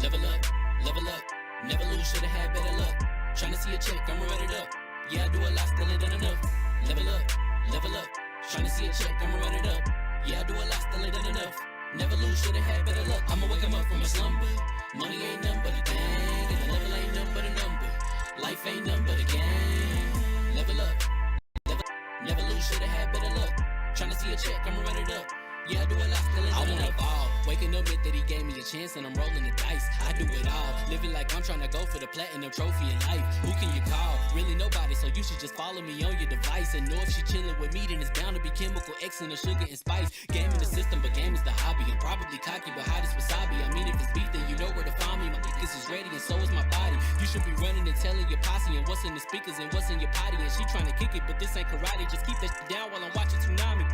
Level up, never lose, should've had better luck. Tryna see a check, I'ma run it up. Yeah, I do a lot, still ain't done enough. Level up, tryna see a check, I'ma run it up. Yeah, I do a lot, still ain't done enough. Never lose, should've had better luck. I'ma wake 'em up from a slumber. Money ain't nothing but a thing, and the level ain't nothing but a number. Life ain't nothing but a game. Level up, never lose, should've had better luck. Tryna see a check, I'ma run it up. Yeah, I do a lot, still ain't done enough. I wanna evolve. Waking up meant that he gave me a chance and I'm rolling the dice. I do it all. Living like I'm trying to go for the platinum trophy in life. Who can you call? Really nobody, so you should just follow me on your device. And know if she chilling with me, then it's bound to be chemical X and the sugar and spice. Game in the system, but game is the hobby. I'm probably cocky, but hot as wasabi. I mean, if it's beef, then you know where to find me. My niggas is ready and so is my body. You should be running and telling your posse and what's in the speakers and what's in your potty. And she trying to kick it, but this ain't karate. Just keep that shit down while I'm watching Tsunami.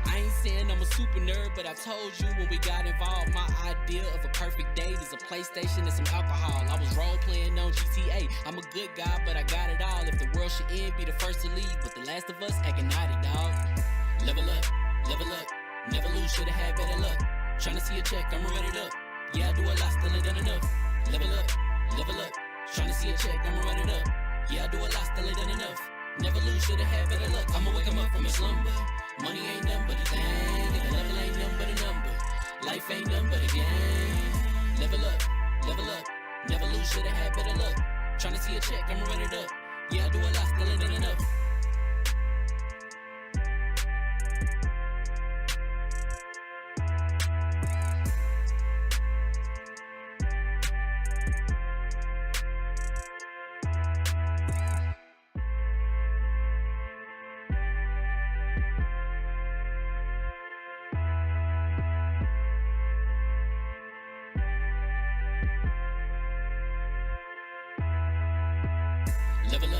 I ain't saying I'm a super nerd, but I told you when we got involved, my idea of a perfect date is a PlayStation and some alcohol. I was role playing on GTA. I'm a good guy, but I got it all. If the world should end, be the first to leave, but the last of us acting naughty, dog. Level up, never lose, should've had better luck. Tryna see a check, I'ma run it up. Yeah, I do a lot, still ain't done enough. Level up, tryna see a check, I'ma run it up. Yeah, I do a lot, still ain't done enough. Never lose, should've had better luck. I'ma wake 'em up from a slumber. Money ain't nothing but a thing, and the level ain't nothing but a number. Life ain't nothing but a game. Level up, never lose, should've had better luck. Tryna see a check, I'ma run it up. Yeah, I do a lot, still ain't done enough.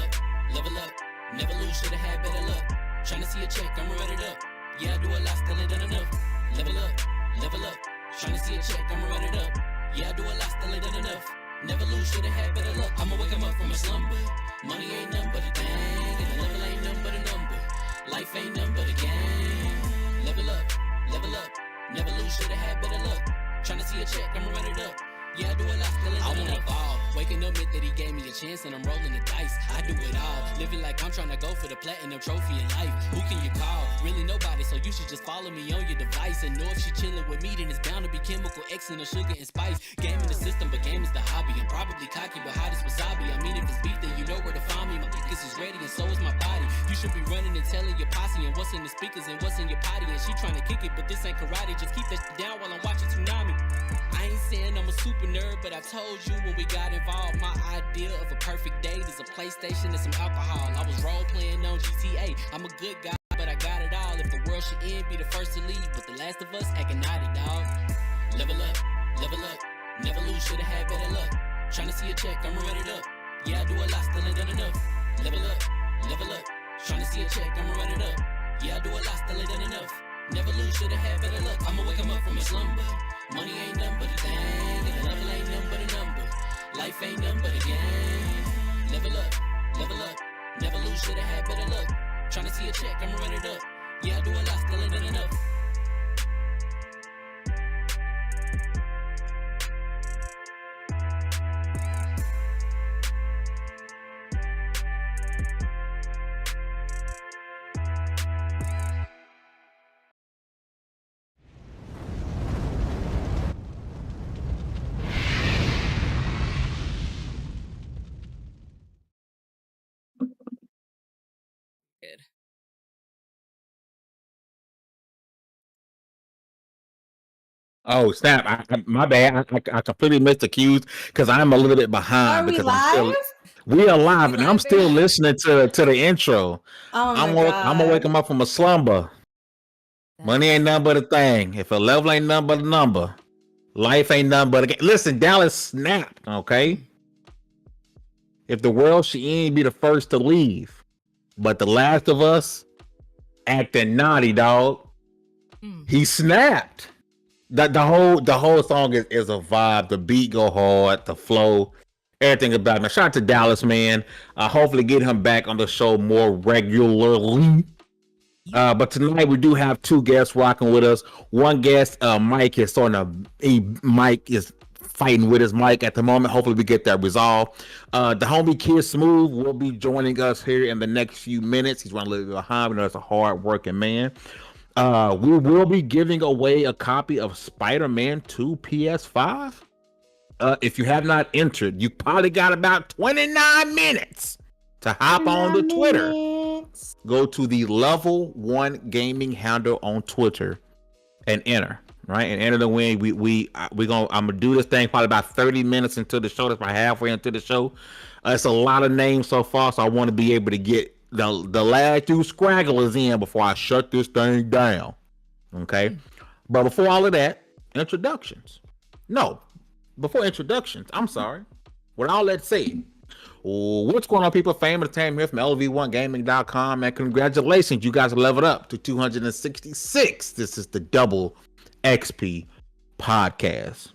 Level up, never lose, should've had better luck. Tryna see a check, I'ma run it up. Yeah, I do a lot, still ain't done enough. Level up, tryna see a check, I'ma run it up. Yeah, I do a lot, still ain't done enough. Never lose, should've had better luck. I'ma wake 'em up from a slumber. Money ain't nothing but a thing, and the level ain't nothing but a number. Life ain't nothing but a game. Level up, never lose, should've had better luck. Tryna see a check, I'ma run it up. Yeah, I do a lot, still ain't done enough. Waking up meant that he gave me a chance and I'm rolling the dice. I do it all. Living like I'm trying to go for the platinum trophy in life. Who can you call? Really nobody, so you should just follow me on your device. And know if she chilling with me, then it's bound to be chemical X and the sugar and spice. Game in the system, but game is the hobby. I'm probably cocky, but hot as wasabi. I mean, if it's beef, then you know where to find me. My niggas is ready and so is my body. You should be running and telling your posse and what's in the speakers and what's in your potty. And she trying to kick it, but this ain't karate. Just keep that shit down while I'm watching Tsunami. I ain't saying I'm a super nerd, but I told you when we got involved, my idea of a perfect date is a PlayStation and some alcohol. I was role playing on GTA. I'm a good guy, but I got it all. If the world should end, be the first to leave, but the last of us acting naughty, dog. Level up, never lose, should've had better luck. Tryna see a check, I'ma run it up. Yeah, I do a lot, still ain't done enough. Level up, tryna see a check, I'ma run it up. Yeah, I do a lot, still ain't done enough. Never lose, should've had better luck. I'ma wake 'em up from a slumber. Money ain't nothing but a thing, and the level ain't nothing but a number. Life ain't nothing but a game. Level up, never lose, should've had better luck. Tryna see a check, I'ma run it up. Yeah, I do a lot, still ain't done enough. Good. Oh snap! My bad. I completely missed the cues because I'm a little bit behind. Are we because live? We are live, and I'm still listening to the intro. Oh my I'm God. gonna wake him up from a slumber. Money ain't nothing but a thing. If a level ain't nothing but a number, life ain't nothing but a game. Listen, Dallas snapped. Okay. If the world should end, be the first to leave, but the last of us acting naughty, dog. He snapped. The whole song is a vibe. The beat go hard, the flow, everything about it. Man, shout out to Dallas, man. Hopefully get him back on the show more regularly. But tonight we do have two guests rocking with us. One guest, Mike, is fighting with his mic at the moment. Hopefully we get that resolved. The homie Kid Smooth will be joining us here in the next few minutes. He's running a little bit behind, but he's a hard working man. We will be giving away a copy of Spider-Man 2 PS5. If you have not entered, you probably got about 29 minutes to hop on the Twitter. Go to the Level 1 Gaming handle on Twitter and enter. Right, and enter the win. I'm gonna do this thing probably about 30 minutes into the show. That's about halfway into the show. It's a lot of names so far, so I want to be able to get the last few scragglers in before I shut this thing down. Okay, but before all of that, introductions. No, before introductions, I'm sorry. With all that said, what's going on, people? Fame Entertainment here from LV1Gaming.com, and congratulations, you guys leveled up to 266. This is the double XP podcast.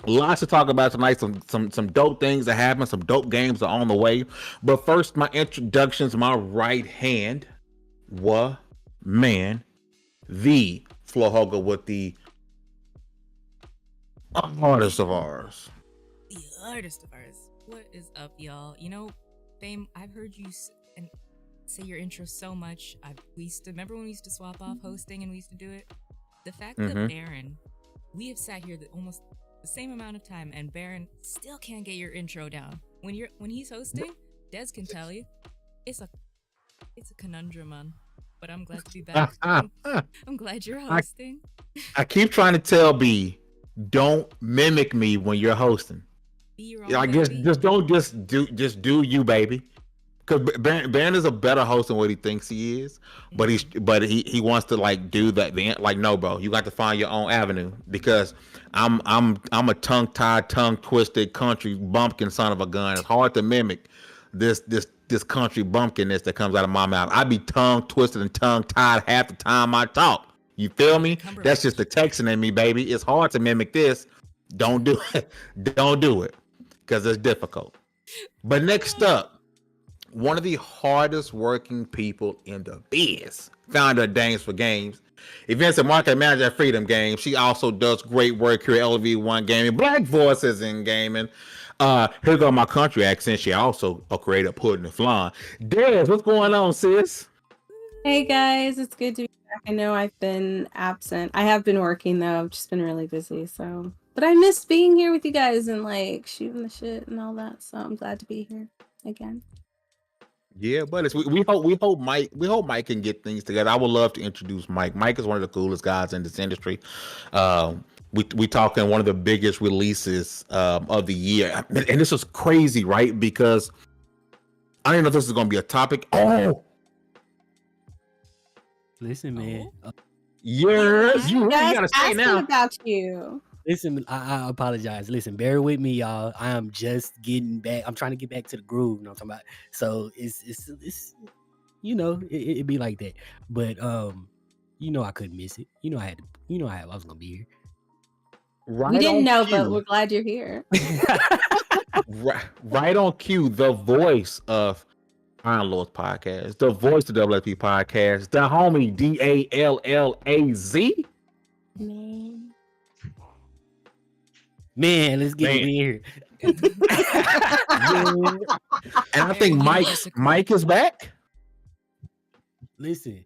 Lots to talk about tonight. Some dope things that happen. Some dope games are on the way. But first, my introductions. My right hand, the floor hugger with the artist of ours. The artist of ours. What is up, y'all? You know, Fame, I've heard you say your intro so much. Remember when we used to swap off hosting and we used to do it? The fact that Baron, we have sat here almost the same amount of time, and Baron still can't get your intro down. When he's hosting, Des can tell you, it's a conundrum, man. But I'm glad to be back. I'm glad you're hosting. I keep trying to tell B, don't mimic me when you're hosting. Be your own I guess just do you, baby. Because Baron is a better host than what he thinks he is, but he wants to like do that. Like, no, bro, you got to find your own avenue, because I'm a tongue-tied, tongue-twisted country bumpkin son of a gun. It's hard to mimic this country bumpkinness that comes out of my mouth. I be tongue-twisted and tongue-tied half the time I talk. You feel me? That's just the Texan in me, baby. It's hard to mimic this. Don't do it. Don't do it, because it's difficult. But next up, one of the hardest working people in the biz, founder of Dames for Games, events and market manager at Freedom Games. She also does great work here at LV1 Gaming, Black Voices in Gaming. Here go my country accent. She also a creator Pudding and Flan. Des, what's going on, sis? Hey guys, it's good to be back. I know I've been absent. I have been working though. I've just been really busy, but I miss being here with you guys and like shooting the shit and all that. So I'm glad to be here again. Yeah, but we hope Mike can get things together. I would love to introduce Mike. Mike is one of the coolest guys in this industry. We talking one of the biggest releases of the year, and this was crazy, right? Because I didn't know this was going to be a topic. Oh, listen, man. Yes, you gotta say now about you. Listen, I apologize. Listen, bear with me, y'all. I am just getting back. I'm trying to get back to the groove. You know what I'm talking about? So it's it be like that. But I couldn't miss it. I was gonna be here. Right, we didn't know, cue. but we're glad you're here. right on cue, the voice of Iron Lords podcast, the voice of WSP podcast, the homie DALLAZ. Man, let's get in here. And I think Mike is back. Listen,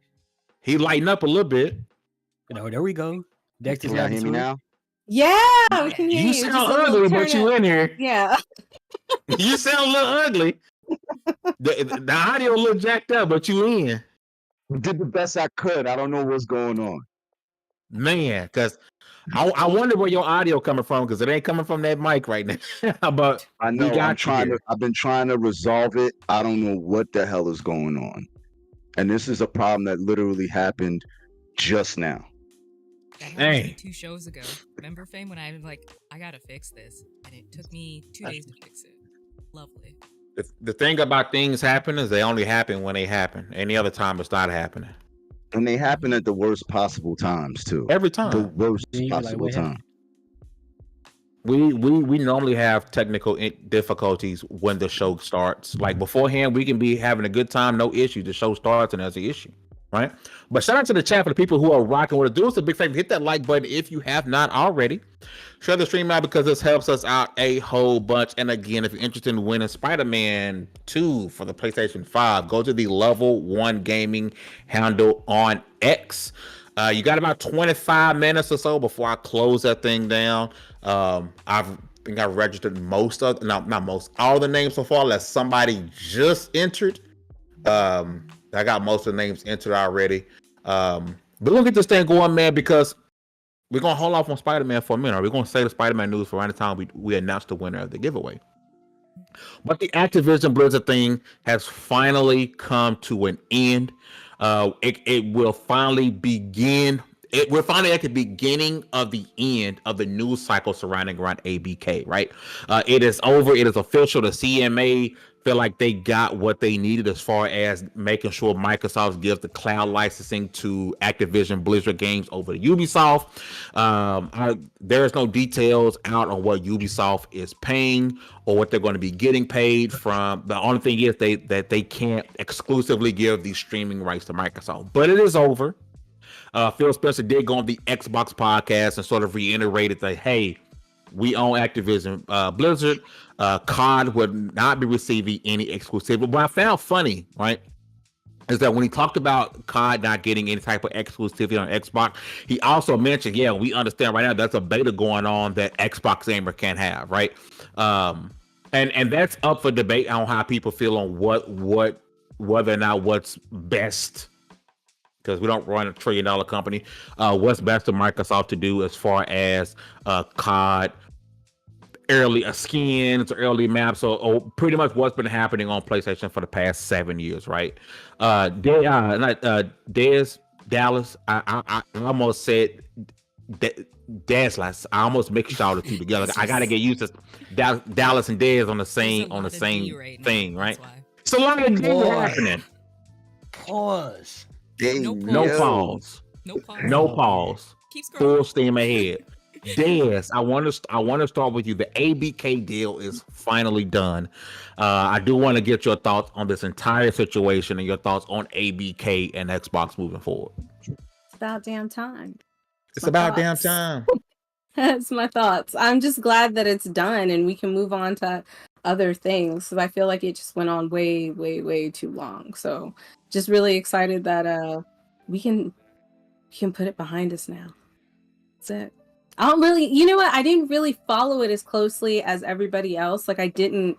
he lightened up a little bit. There we go. Can y'all hear me now? Yeah, we can hear you. You sound ugly, but you in here. Yeah. You sound a little ugly. The audio a little jacked up, but you in. Did the best I could. I don't know what's going on. Man, because I wonder where your audio coming from, because it ain't coming from that mic right now. But I know I've been trying to resolve it. I don't know what the hell is going on. And this is a problem that literally happened just now. That happened 2 shows ago. Remember, Fame, when I was like, I gotta fix this, and it took me 2 days to fix it. Lovely. The thing about things happen is they only happen when they happen. Any other time it's not happening. And they happen at the worst possible times too. Every time. The worst possible time. We normally have technical difficulties when the show starts. Like beforehand, we can be having a good time, no issue. The show starts and there's an issue. right? But shout out to the chat for the people who are rocking with us. Do us a big favor, hit that like button if you have not already. Share the stream out because this helps us out a whole bunch. And again, if you're interested in winning Spider-Man 2 for the PlayStation 5, go to the Level 1 Gaming handle on X. You got about 25 minutes or so before I close that thing down. I think I've registered most of, not most, all the names so far, unless somebody just entered. I got most of the names entered already. But we're gonna get this thing going, man, because we're gonna hold off on Spider-Man for a minute. We're gonna save the Spider-Man news for around the time we announce the winner of the giveaway. But the Activision Blizzard thing has finally come to an end. It will finally begin. We're finally at the beginning of the end of the news cycle surrounding around ABK, right? It is over. It is official. The CMA feel like they got what they needed as far as making sure Microsoft gives the cloud licensing to Activision Blizzard games over to Ubisoft. There's no details out on what Ubisoft is paying or what they're going to be getting paid from. The only thing is that they can't exclusively give these streaming rights to Microsoft, but it is over. Phil Spencer did go on the Xbox podcast and sort of reiterated that, hey, we own Activision Blizzard. COD would not be receiving any exclusivity. What I found funny, right, is that when he talked about COD not getting any type of exclusivity on Xbox, he also mentioned, yeah, we understand right now that's a beta going on that Xbox gamer can't have, right? And that's up for debate on how people feel on whether or not what's best, because we don't run a $1 trillion company. What's best for Microsoft to do as far as COD early skins or early maps, or pretty much what's been happening on PlayStation for the past 7 years, right? Dallas, I almost said Dazlas. I almost mixed all the two together. I gotta get used to Dallas and Dez on the same thing, right? It's a lot of things happening. Pause. No pause. No pause. Keep scrolling. Full steam ahead. Dez, I want to start with you. The ABK deal is finally done. I do want to get your thoughts on this entire situation and your thoughts on ABK and Xbox moving forward. It's about damn time. It's about damn time. That's my thoughts. I'm just glad that it's done and we can move on to other things, because I feel like it just went on way, way, way too long. So just really excited that we can put it behind us now. That's it. I don't really, you know what? I didn't really follow it as closely as everybody else. Like, I didn't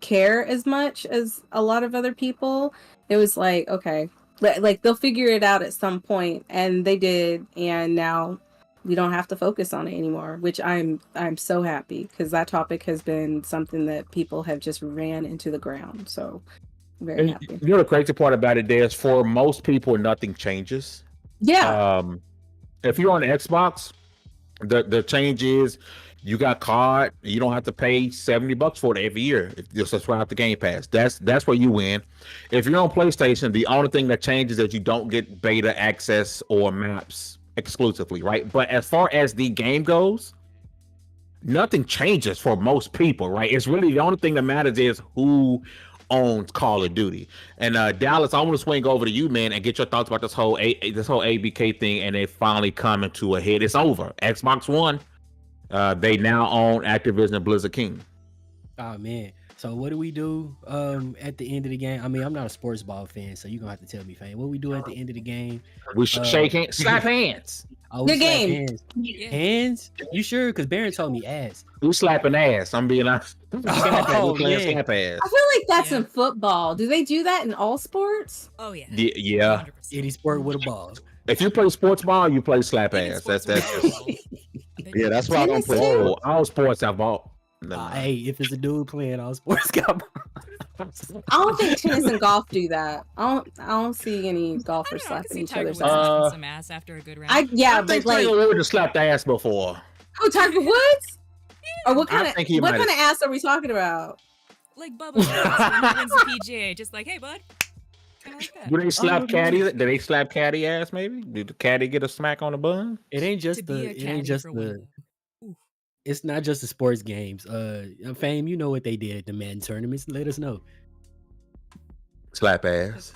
care as much as a lot of other people. It was like, okay, like they'll figure it out at some point, and they did, and now we don't have to focus on it anymore, which I'm so happy, because that topic has been something that people have just ran into the ground. So I'm very happy. You know the crazy part about it is, for most people, nothing changes. Yeah. If you're on Xbox, the change is you got COD. You don't have to pay $70 for it every year. If you subscribe to Game Pass, that's where you win. If you're on PlayStation, the only thing that changes is you don't get beta access or maps exclusively, right? But as far as the game goes, nothing changes for most people, right? It's really the only thing that matters is who owns Call of Duty. And Dallas, I want to swing over to you, man, and get your thoughts about this whole ABK thing, and it finally coming to a head. It's over. Xbox One, they now own Activision Blizzard King. Oh man. So what do we do at the end of the game? I mean, I'm not a sports ball fan, so you're gonna have to tell me, fam. What we do at the end of the game? We should shake hands, slap hands. Oh, Good game. Hands. Hands? You sure? Because Baron told me ass. We slapping ass. I'm being honest. Oh, Slap ass. I feel like that's in football. Do they do that in all sports? Oh yeah. Yeah. 100%. Any sport with a ball. If you play sports ball, you play slap Even ass. sports That's ball. Yeah, that's why I don't play. Oh, all sports have ball. Hey, if it's a dude playing all sports, got I don't think tennis and golf do that. I don't see any golfers slapping each other's ass. slapping some ass after a good round. I But think like, Tiger Woods slapped the ass before. oh, Tiger Woods? Or what I kind think he of might have- ass are we talking about? Like Bubba when he wins the PGA, just like, hey bud. Kinda like that. Do they slap caddy? Did they slap caddy ass? Maybe did the caddy get a smack on the bun? It ain't just To be a it ain't caddy just for one of the. them. Oof. It's not just the sports games. Fame, you know what they did at the Madden tournaments. Let us know. Slap ass.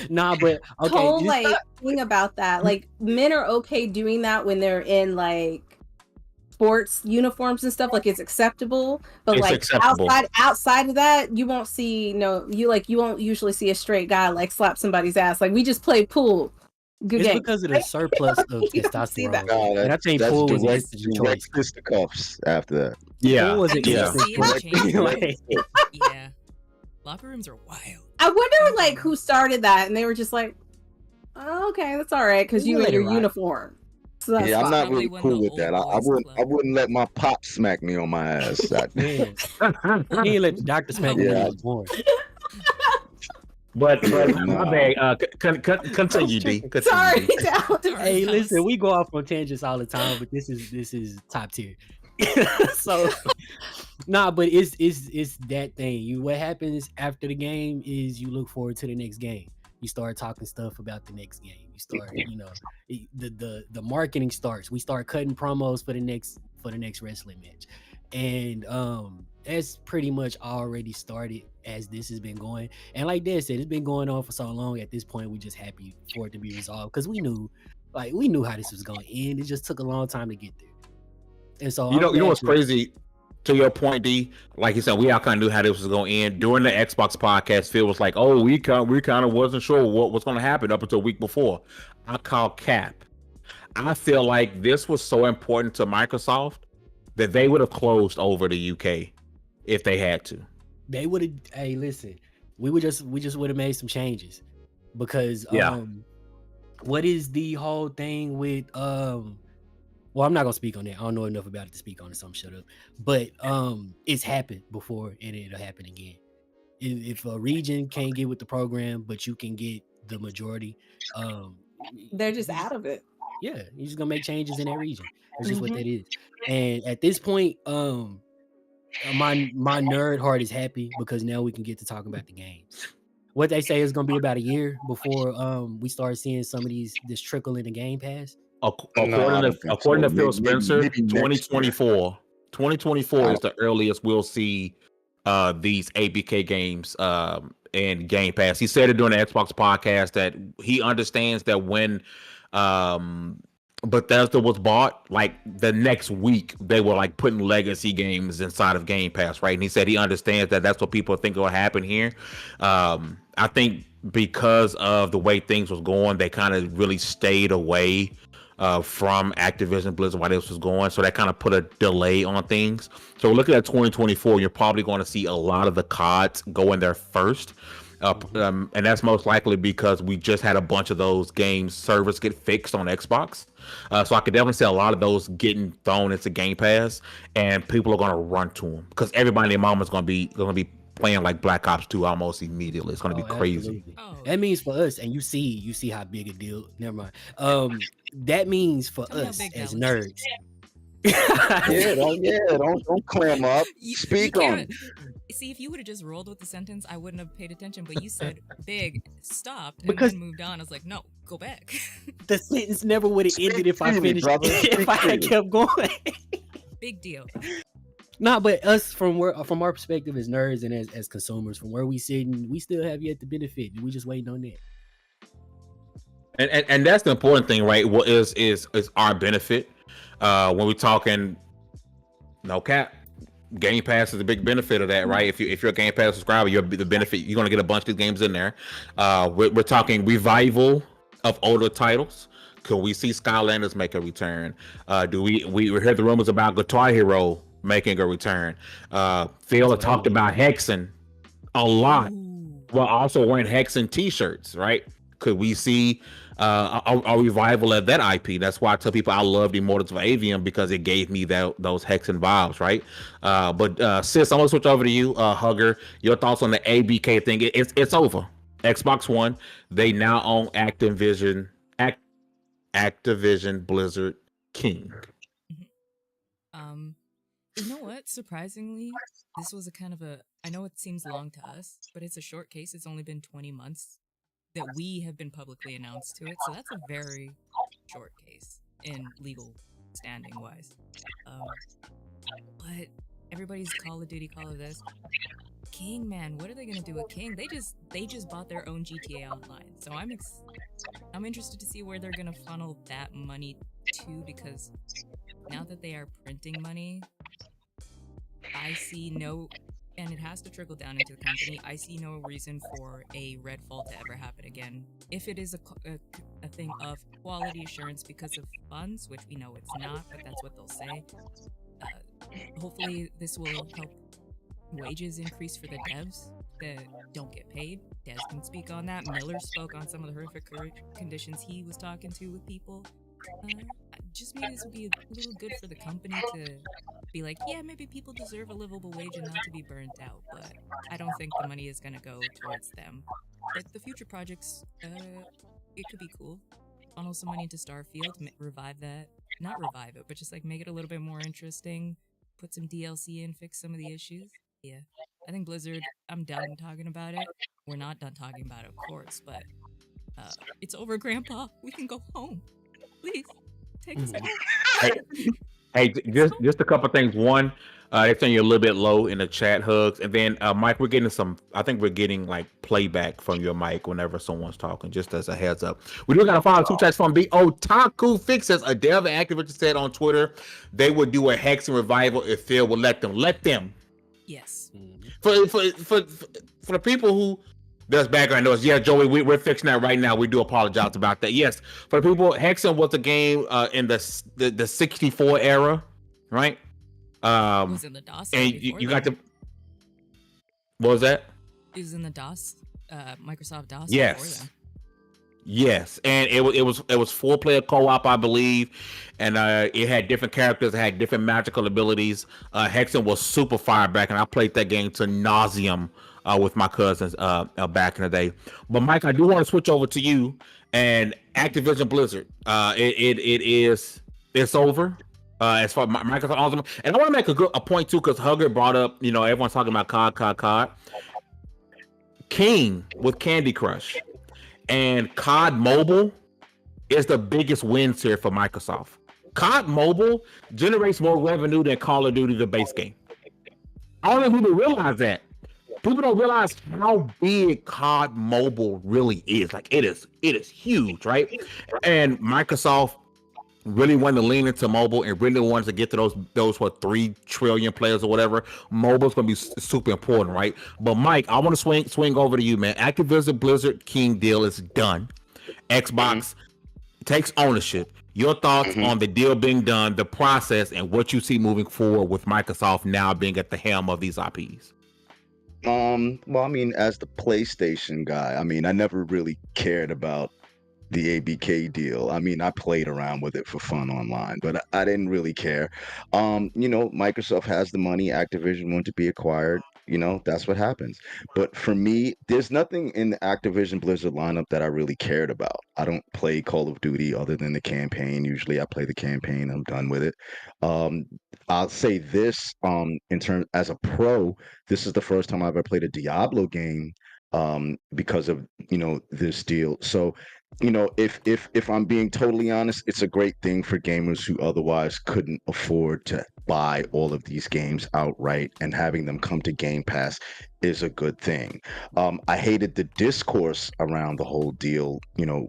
Nah, but okay. Whole this- like thing about that, like men are okay doing that when they're in like sports uniforms and stuff, like it's acceptable. But It's like acceptable. outside of that, you won't see you won't usually see a straight guy like slap somebody's ass. Like we just play pool. Good it's game. because of the surplus of You don't see that. testosterone. And I think that's pool was an direct, instant direct choice. fisticuffs after that. Yeah. Pool was an Yeah. instant See, it's choice. changed. Like, Yeah. Locker rooms are wild. I wonder like who started that, and they were just like, oh, okay, that's all right, because you We'll in let it your rock. uniform. So that's Yeah, I'm fine. not Probably really when cool the with that. old I boys I wouldn't let my pop smack me on my ass. man, he ain't let the doctor smack me when I was born. But Nah. my bad. Continue, D. Continue, Sorry, D. Dal. Hey, listen, we go off on tangents all the time, but this is top tier. So, nah, but it's that thing. What happens after the game is you look forward to the next game. You start talking stuff about the next game. You start, the marketing starts. We start cutting promos for the next wrestling match, and that's pretty much already started as this has been going. And like Dad said, it's been going on for so long. At this point, we're just happy for it to be resolved because we knew how this was going to end. It just took a long time to get there. And so You know what's I'm glad crazy? To your point, D. Like you said, we all kind of knew how this was going to end. During the Xbox podcast, Phil was like, "Oh, we kind of wasn't sure what was going to happen up until a week before." I called cap. I feel like this was so important to Microsoft that they would have closed over the UK if they had to. they would have. Hey, listen, we just would have made some changes because Yeah. what is the whole thing with well, I'm not gonna speak on that. I don't know enough about it to speak on it, so I'm shut up. But it's happened before and it'll happen again. If a region can't get with the program, but you can get the majority, They're just out of it. yeah, you're just gonna make changes in that region. That's just what that is. And at this point, my nerd heart is happy because now we can get to talking about the games. What they say is gonna be about a year before we start seeing some of this trickle in the Game Pass. According I don't think to so. Phil Maybe Spencer, next year. 2024. 2024 is the earliest we'll see these ABK games and Game Pass. He said it during the Xbox podcast that he understands that when Bethesda was bought, like the next week they were like putting legacy games inside of Game Pass, right? And he said he understands that that's what people think will happen here. I think because of the way things was going, they kind of really stayed away from Activision Blizzard while this was going, so that kind of put a delay on things. So looking at 2024, you're probably going to see a lot of the CODs go in there first, and that's most likely because we just had a bunch of those games servers get fixed on Xbox. So I could definitely see a lot of those getting thrown into Game Pass, and people are going to run to them because everybody and their mama is going to be playing like Black Ops 2 almost immediately. It's going to be crazy. Absolutely. Oh, That means for us, and you see how big a deal. Never mind. That means for Tell me how us big as that was. nerds. Don't clam up. Speak on can't- it. See, if you would have just rolled with the sentence, I wouldn't have paid attention. But you said big, stopped, and Because- then moved on. I was like, no, go back. The sentence never would have Speak ended if I freely, finished. brother. If Speak I had freely. kept going. Big deal. Nah, but us from our perspective as nerds and as consumers, from where we sit, and we still have yet to benefit. We just waiting on that. And that's the important thing, right? What is our benefit when we're talking? No cap. Game Pass is a big benefit of that, right? If you're a Game Pass subscriber, you're the benefit. You're gonna get a bunch of these games in there. We're talking revival of older titles. Could we see Skylanders make a return? Do we heard the rumors about Guitar Hero making a return? Phil had talked about Hexen a lot. Ooh. Well, also wearing Hexen t-shirts, right? Could we see a revival of that IP? That's why I tell people I loved Immortals of Avium because it gave me those Hexen vibes, right? But sis, I'm gonna switch over to you, Hugger. Your thoughts on the ABK thing? It's over. Xbox One, they now own Activision Blizzard King. You know what? Surprisingly, this was a kind of a. I know it seems long to us, but it's a short case. It's only been 20 months that we have been publicly announced to it, so that's a very short case in legal standing wise. But everybody's Call of Duty, Call of this. King, man. What are they gonna do with King? They just bought their own GTA Online, so I'm interested to see where they're gonna funnel that money to, because now that they are printing money, I see no, and it has to trickle down into the company. I see no reason for a Redfall to ever happen again. If it is a thing of quality assurance because of funds, which we know it's not, but that's what they'll say. Hopefully, this will help wages increase for the devs that don't get paid. Des can speak on that. Miller spoke on some of the horrific conditions he was talking to with people. Just maybe this would be a little good for the company to be like, yeah, maybe people deserve a livable wage and not to be burnt out, but I don't think the money is going to go towards them. But the future projects, it could be cool. Funnel some money into Starfield, revive that. Not revive it, but just like make it a little bit more interesting. Put some DLC in, fix some of the issues. Yeah, I think Blizzard, I'm done talking about it. We're not done talking about it, of course, but it's over, Grandpa. We can go home. Please, take us home. Hey, just a couple things. One, it's on you a little bit low in the chat, Hugs. And then, Mike, I think we're getting like playback from your mic whenever someone's talking, just as a heads up. We do got to follow two chats from the Otaku Fixes. A dev Activision said on Twitter they would do a Hexen revival if Phil would let them. Let them. Yes. For the people who there's background noise. Yeah, Joey, we're fixing that right now. We do apologize about that. Yes, for the people, Hexen was a game in the 64 era, right? It was in the DOS. And you got the. What was that? It was in the DOS, Microsoft DOS. Yes. Yes, and it was 4-player co-op, I believe, and it had different characters, it had different magical abilities. Hexen was super fire back, and I played that game to nauseum with my cousins back in the day. But Mike, I do want to switch over to you and Activision Blizzard. It's over. As far as Microsoft, and I want to make a point too, because Hugger brought up, everyone's talking about COD. King with Candy Crush. And COD Mobile is the biggest wins here for Microsoft. COD Mobile generates more revenue than Call of Duty, the base game. I don't think people realize that. People don't realize how big COD Mobile really is. Like it is huge, right? And Microsoft really wanted to lean into mobile and really wanted to get to those 3 trillion players or whatever. Mobile's gonna be super important, right? But Mike, I want to swing over to you, man. Activision Blizzard King deal is done. Xbox takes ownership. Your thoughts on the deal being done, the process, and what you see moving forward with Microsoft now being at the helm of these IPs? Well, I mean, as the PlayStation guy, I mean, I never really cared about the ABK deal. I mean, I played around with it for fun online, but I didn't really care. Microsoft has the money, Activision wanted to be acquired. That's what happens. But for me, there's nothing in the Activision Blizzard lineup that I really cared about. I don't play Call of Duty other than the campaign. Usually I play the campaign, I'm done with it. I'll say this, in terms as a pro, this is the first time I've ever played a Diablo game because of this deal. So if I'm being totally honest, it's a great thing for gamers who otherwise couldn't afford to buy all of these games outright, and having them come to Game Pass is a good thing. I hated the discourse around the whole deal,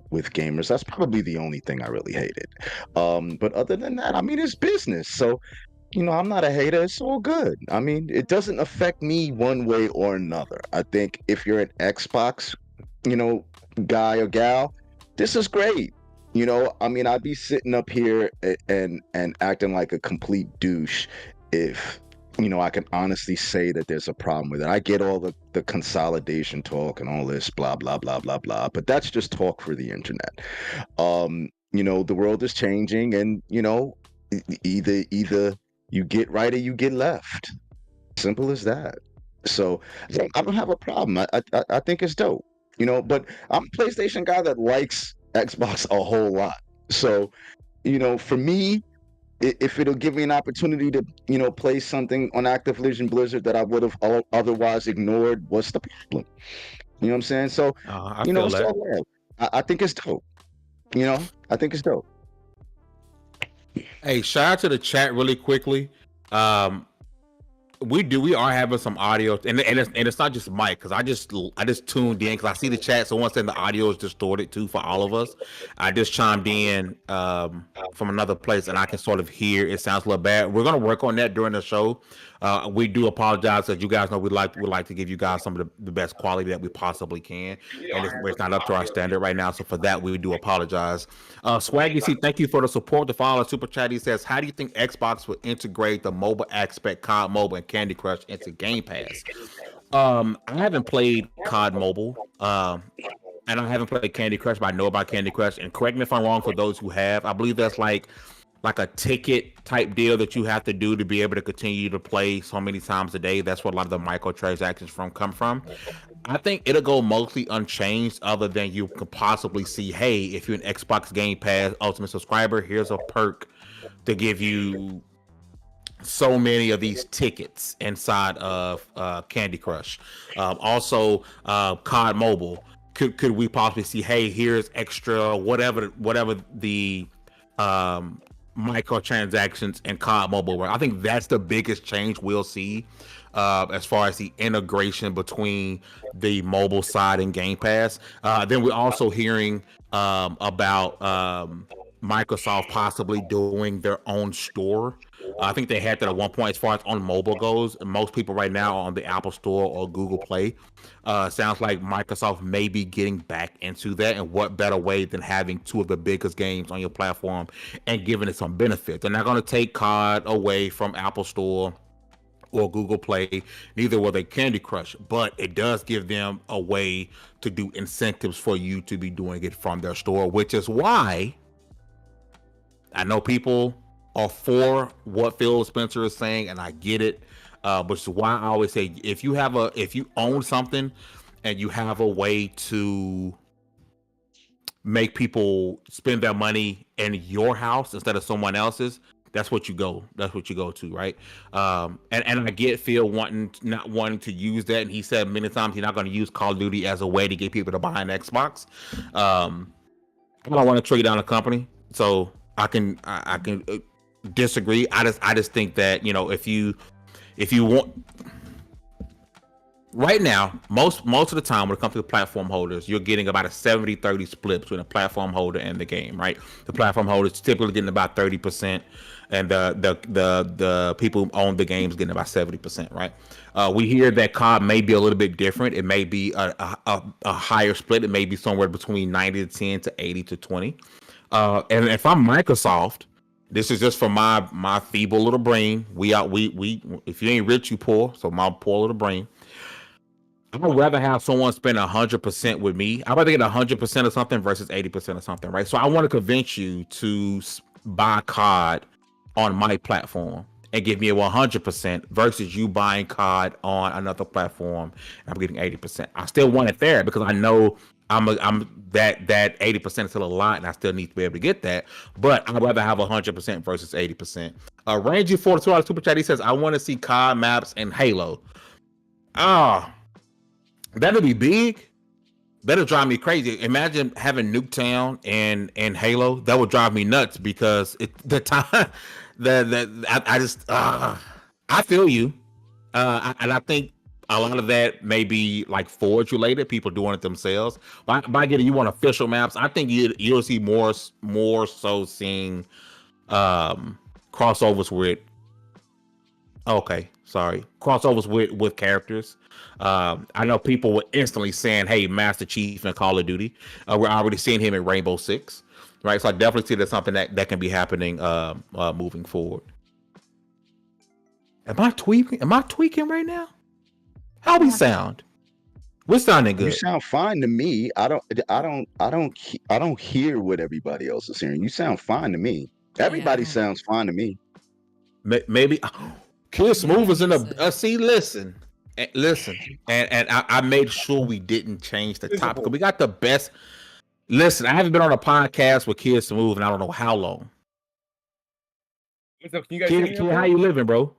with gamers. That's probably the only thing I really hated. But other than that, I mean, it's business. So, I'm not a hater. It's all good. I mean, it doesn't affect me one way or another. I think if you're an Xbox, guy or gal, this is great. I mean, I'd be sitting up here and acting like a complete douche if, I can honestly say that there's a problem with it. I get all the consolidation talk and all this blah, blah, blah, blah, blah, but that's just talk for the internet. The world is changing, and, either you get right or you get left. Simple as that. So I don't have a problem. I think it's dope. But I'm a PlayStation guy that likes Xbox a whole lot. So, for me, if it'll give me an opportunity to, play something on Activision Blizzard that I would have otherwise ignored, what's the problem? You know what I'm saying? So, I feel that. So I think it's dope. I think it's dope. Hey, shout out to the chat really quickly. we are having some audio, and it's not just Mike, because I just tuned in because I see the chat. So once then the audio is distorted too for all of us. I just chimed in from another place, and I can sort of hear it sounds a little bad. We're gonna work on that during the show. We do apologize, as you guys know. We'd like to give you guys some of the best quality that we possibly can, and it's not up to our standard right now. So for that, we do apologize. Swaggy C, thank you for the support. The follow super chat. He says, "How do you think Xbox will integrate the mobile aspect, COD Mobile and Candy Crush, into Game Pass?" I haven't played COD Mobile, and I haven't played Candy Crush, but I know about Candy Crush. And correct me if I'm wrong, for those who have, I believe that's like a ticket type deal that you have to do to be able to continue to play so many times a day. That's where a lot of the microtransactions come from. I think it'll go mostly unchanged, other than you could possibly see, hey, if you're an Xbox Game Pass Ultimate subscriber, here's a perk to give you so many of these tickets inside of Candy Crush. Also, COD Mobile. Could we possibly see, hey, here's extra whatever the microtransactions and COD Mobile were. I think that's the biggest change we'll see as far as the integration between the mobile side and Game Pass. Then we're also hearing about Microsoft possibly doing their own store. I think they had that at one point. As far as on mobile goes, most people right now are on the Apple Store or Google Play. Sounds like Microsoft may be getting back into that, and what better way than having two of the biggest games on your platform and giving it some benefit. They're not going to take COD away from Apple Store or Google Play, neither will they Candy Crush, but it does give them a way to do incentives for you to be doing it from their store, which is why I know people are for what Phil Spencer is saying, and I get it. Which is why I always say, if you own something and you have a way to make people spend their money in your house instead of someone else's, that's what you go to, right? And I get Phil not wanting to use that, and he said many times he's not going to use Call of Duty as a way to get people to buy an Xbox. I don't want to trade down a company, so I can disagree. I just think that, if you want, right now, most of the time when it comes to the platform holders, you're getting about a 70-30 split between a platform holder and the game, right? The platform holders typically getting about 30%, and the people who own the games getting about 70%, right? We hear that COD may be a little bit different. It may be a higher split. It may be somewhere between 90-10 to 80-20. And if I'm Microsoft, this is just for my feeble little brain. We if you ain't rich, you poor. So my poor little brain. I would rather have someone spend 100% with me. I'd rather get 100% of something versus 80% of something, right? So I want to convince you to buy COD on my platform and give me a 100% versus you buying COD on another platform and I'm getting 80%. I still want it there because I know I'm that 80% is still a lot, and I still need to be able to get that. But I'd rather have 100% versus 80%. Rangy $42 super chat. He says, "I want to see COD maps and Halo." That'll be big. That'll drive me crazy. Imagine having Nuketown and Halo. That would drive me nuts because the time I feel you, and I think a lot of that may be like Forge related, people doing it themselves. By getting you on official maps, I think you'll see more so seeing crossovers with with characters. I know people were instantly saying, "Hey, Master Chief in Call of Duty." We're already seeing him in Rainbow Six, right? So I definitely see that's something that can be happening moving forward. Am I tweaking right now? How we sound? We're sounding good. You sound fine to me. I don't hear what everybody else is hearing. You sound fine to me. Everybody sounds fine to me. Maybe Kid Smooth is in a see. Listen, and I made sure we didn't change the topic. We got the best. Listen, I haven't been on a podcast with Kid Smooth in I don't know how long. What's up? Can you guys hear me? Kid, how you living, bro?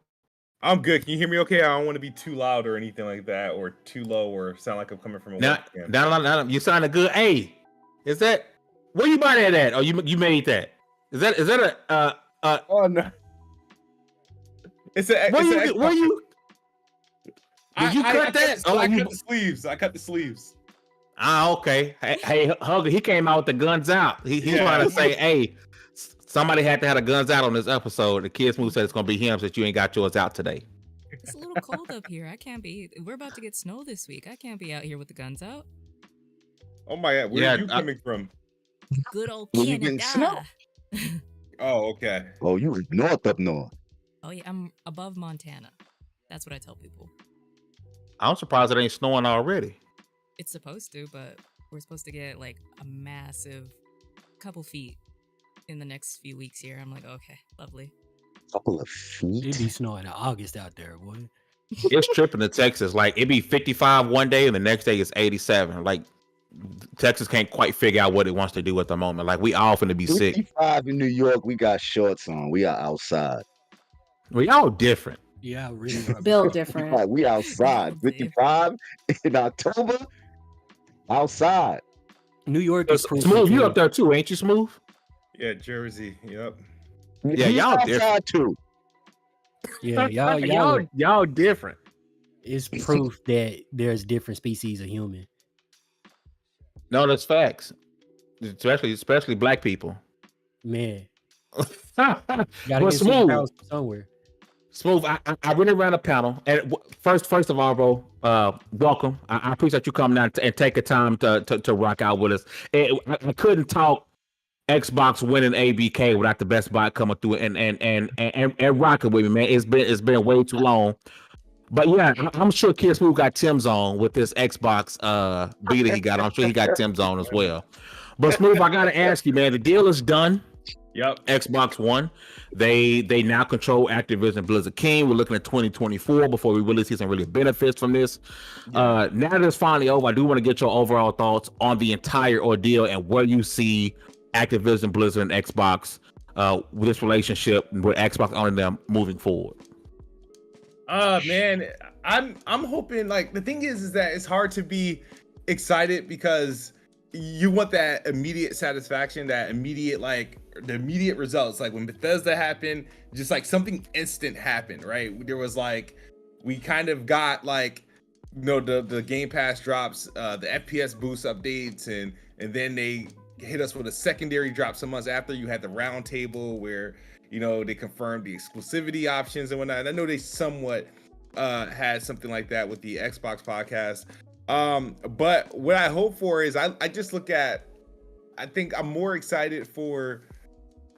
I'm good. Can you hear me okay? I don't want to be too loud or anything like that, or too low, or sound like I'm coming from a webcam. No, you sounding good. Hey, is that where you buy that at? Oh, you made that? Is that oh no. Where you Did you cut that? I cut the sleeves. I cut the sleeves. Ah, okay. Hey, Hugger, he came out with the guns out. He's trying to say, hey, somebody had to have the guns out on this episode. The Kid Smooth said it's gonna be him since you ain't got yours out today. It's a little cold up here. I can't be. We're about to get snow this week. I can't be out here with the guns out. Oh my God, where are you coming from? Good old Well, you getting snow? Canada. Oh, okay. Oh, you north up north. Oh yeah, I'm above Montana. That's what I tell people. I'm surprised it ain't snowing already. It's supposed to, but we're supposed to get like a massive couple feet in the next few weeks here. I'm like, okay, lovely. Couple of It feet. be snowing in August out there, boy. It's tripping to Texas. Like it be 55 one day and the next day it's 87. Like Texas can't quite figure out what it wants to do at the moment. Like we all finna be sick. 55 in New York, we got shorts on. We are outside. We all different. Yeah, I really are. Built different. Like, we outside. Built 55 in October, outside. New York is proof Smooth, that you up there too, ain't you, Smooth? Yeah, Jersey. Yep. Yeah, He's y'all outside different. too. Yeah, y'all different. it's proof that there's different species of human. No, that's facts. Especially black people. Man, But gotta get some Smooth, pounds from somewhere. Smooth. I really ran a panel, and first of all, bro, welcome. I appreciate you coming out and taking time to rock out with us. I couldn't talk Xbox winning ABK without the Best Buy coming through and rocking with me, man. It's been way too long. But yeah, I'm sure Kid Smooth got Tim's on with this Xbox beta he got. I'm sure he got Tim's on as well. But Smooth, I gotta ask you, man, the deal is done. Yep. Xbox One, they now control Activision Blizzard King. We're looking at 2024 before we really see some really benefits from this. Now that it's finally over, I do want to get your overall thoughts on the entire ordeal and where you see Activision Blizzard and Xbox with this relationship with Xbox owning them moving forward. Man, I'm hoping, like, the thing is that it's hard to be excited because you want that immediate satisfaction, that immediate, like, the immediate results. Like when Bethesda happened, just like something instant happened, right? There was like, we kind of got like, you know, the Game Pass drops, the FPS boost updates, and then they hit us with a secondary drop some months after. You had the round table where, you know, they confirmed the exclusivity options and whatnot. And I know they somewhat had something like that with the Xbox podcast. But what I hope for is I just look at, I think I'm more excited for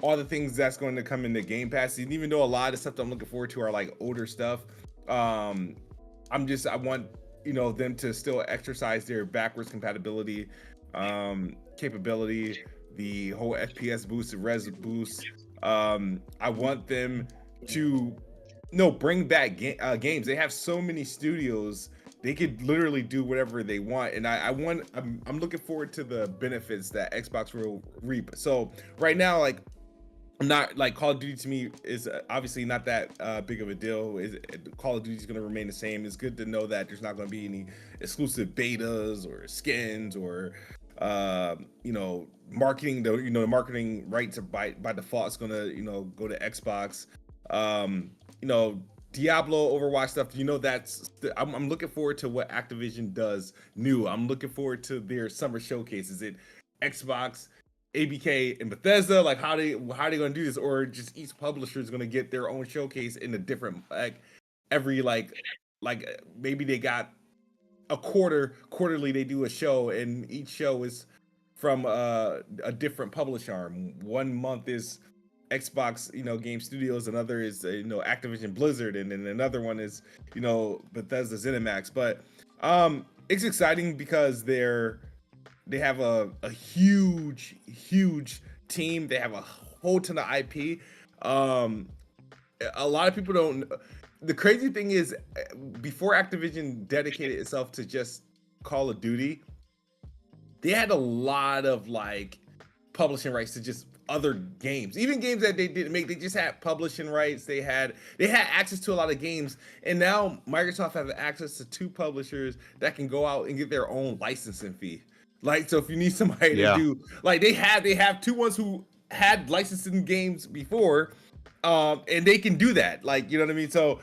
all the things that's going to come into Game Pass. And even though a lot of stuff that I'm looking forward to are like older stuff, I want, you know, them to still exercise their backwards compatibility capability, the whole FPS boost, the res boost. I want them to bring back games. They have so many studios, they could literally do whatever they want, and I'm looking forward to the benefits that Xbox will reap. So right now, like, I'm not, like, Call of Duty to me is obviously not that big of a deal. Call of Duty is going to remain the same. It's good to know that there's not going to be any exclusive betas or skins or you know, marketing. The marketing rights are by default it's going to, you know, go to Xbox. You know, Diablo, Overwatch stuff, you know, I'm looking forward to what Activision does new. I'm looking forward to their summer showcase. Is it Xbox, ABK, and Bethesda? Like, how they going to do this? Or just each publisher is going to get their own showcase in a different, like, every like maybe they got a quarterly they do a show, and each show is from a different publisher arm. 1 month is Xbox, you know, Game Studios, another is, you know, Activision Blizzard, and then another one is, you know, Bethesda ZeniMax. But it's exciting because they have a huge team. They have a whole ton of IP. A lot of people don't. The crazy thing is, before Activision dedicated itself to just Call of Duty, they had a lot of like publishing rights to just other games, even games that they didn't make. They just had publishing rights. They had access to a lot of games, and now Microsoft has access to 2 publishers that can go out and get their own licensing fee. Like, so if you need somebody to do, like, they have 2 ones who had licensing games before, and they can do that. Like, you know what I mean? So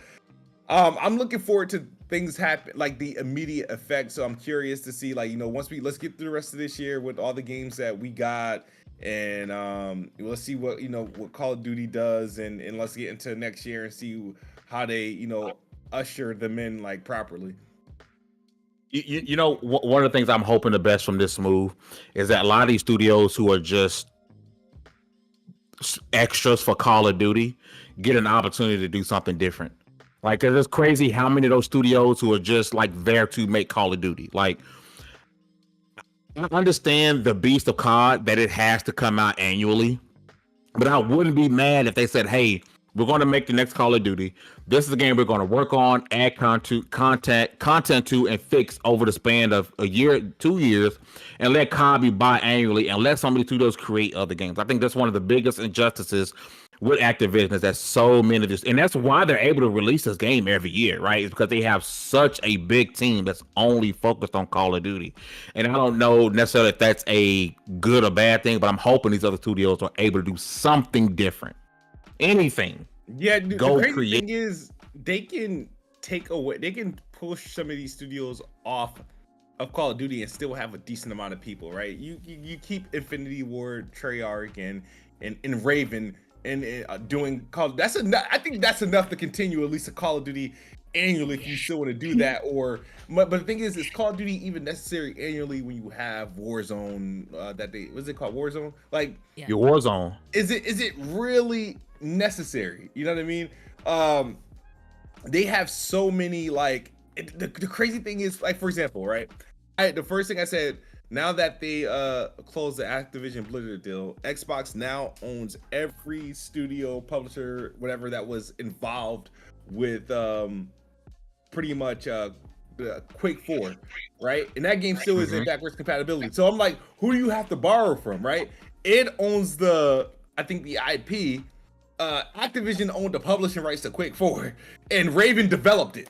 I'm looking forward to things happen, like the immediate effect. So I'm curious to see, like, let's get through the rest of this year with all the games that we got, and let's see what what Call of Duty does, and let's get into next year and see how they usher them in like properly. One of the things I'm hoping the best from this move is that a lot of these studios who are just extras for Call of Duty get an opportunity to do something different. Like, it's crazy how many of those studios who are just like there to make Call of Duty. Like, I understand the beast of COD that it has to come out annually, but I wouldn't be mad if they said, "Hey, we're going to make the next Call of Duty. This is a game we're going to work on, add content to, and fix over the span of a year, 2 years, and let COD be biannually, and let some of these studios create other games." I think that's one of the biggest injustices with Activision, is that so many of this, and that's why they're able to release this game every year, right? It's because they have such a big team that's only focused on Call of Duty. And I don't know necessarily if that's a good or bad thing, but I'm hoping these other studios are able to do something different. Anything. Yeah, the Go crazy create. thing is they can push some of these studios off of Call of Duty and still have a decent amount of people, right? You keep Infinity Ward, Treyarch, and Raven and doing Call. That's enough. I think that's enough to continue at least a Call of Duty annually if you still want to do that. But the thing is Call of Duty even necessary annually when you have Warzone? What's it called? Warzone? Like your Warzone. Is it really necessary? You know what I mean? They have so many, like, the crazy thing is, like, for example, right? The first thing I said, now that they closed the Activision Blizzard deal, Xbox now owns every studio, publisher, whatever that was involved with pretty much Quake 4, right? And that game still isn't backwards compatibility. So I'm like, who do you have to borrow from, right? It owns the IP. Activision owned the publishing rights to Quake 4, and Raven developed it.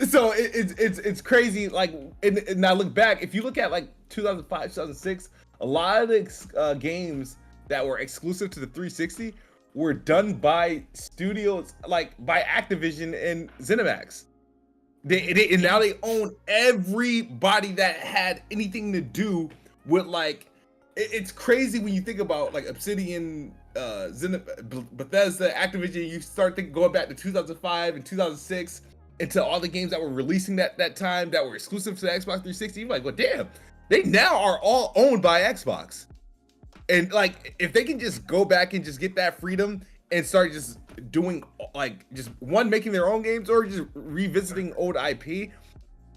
So it's crazy. Like, and I look back, if you look at like 2005, 2006, a lot of the games that were exclusive to the 360 were done by studios, like by Activision and ZeniMax. And now they own everybody that had anything to do with, like, it's crazy when you think about like Obsidian, Bethesda, Activision. You start going back to 2005 and 2006 into all the games that were releasing that time that were exclusive to the Xbox 360. You're like, well, damn, they now are all owned by Xbox. And like, if they can just go back and just get that freedom and start just doing, like, just making their own games or just revisiting old IP,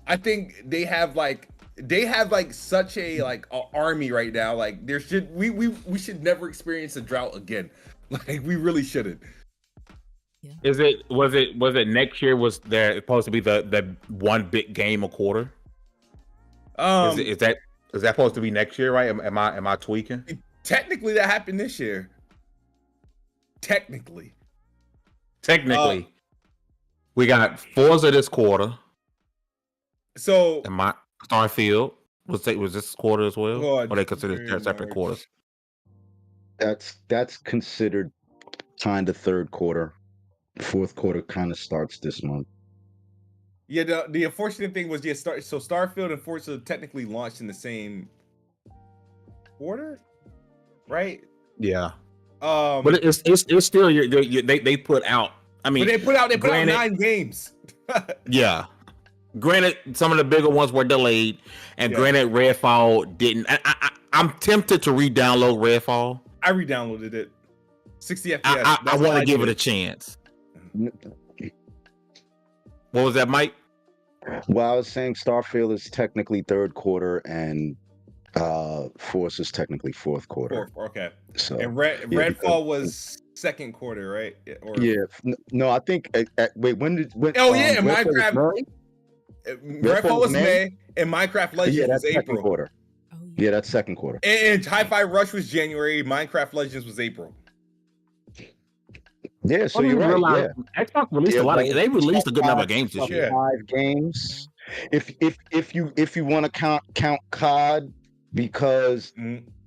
I think they have such a army right now. Like, we should never experience a drought again. Like, we really shouldn't. Yeah. Was it next year? Was there supposed to be the one big game a quarter? Is that supposed to be next year? Right? Am I tweaking? Technically, that happened this year. Technically, we got Forza this quarter. So, and my Starfield was this quarter as well, God, or they consider separate quarters? That's considered kind of third quarter. Fourth quarter kind of starts this month. Yeah, the unfortunate thing was, so Starfield and Forza technically launched in the same quarter, right? Yeah. But it's still they put out. I mean, but they put out 9 games. Yeah. Granted, some of the bigger ones were delayed, and granted, Redfall didn't. I'm tempted to re-download Redfall. I re-downloaded it. 60 FPS. I want to give it a chance. What was that, Mike? Well, I was saying Starfield is technically third quarter, and Force is technically fourth quarter. Okay. So, and Redfall was second quarter, right? No, I think. Wait, when? Minecraft. Redfall was May, and Minecraft Legends was April. Second quarter. Oh, Yeah, that's second quarter. And Hi-Fi Rush was January. Minecraft Legends was April. Yeah, so you're right. Yeah. Xbox released a lot of. They released a good number of games this year. 5 games. If you want to count COD because